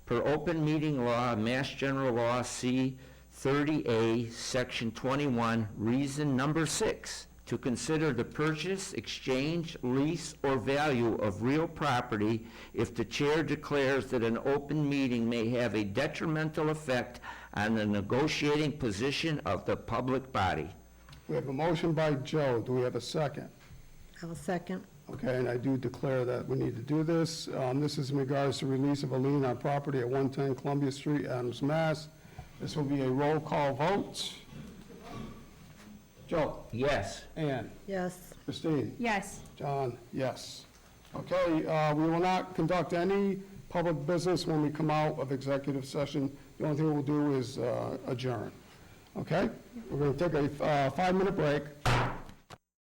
S6: Per open meeting law, Mass General Law, C 30A, Section 21, reason number 6, to consider the purchase, exchange, lease, or value of real property if the chair declares that an open meeting may have a detrimental effect on the negotiating position of the public body.
S1: We have a motion by Joe. Do we have a second?
S4: I'll second.
S1: Okay, and I do declare that we need to do this. This is in regards to release of a lien on property at 110 Columbia Street, Adams, Mass. This will be a roll call vote. Joe?
S6: Yes.
S1: Ann?
S4: Yes.
S1: Christine?
S3: Yes.
S1: John? Yes. Okay, we will not conduct any public business when we come out of executive session. The only thing we'll do is adjourn. Okay? We're going to take a 5-minute break.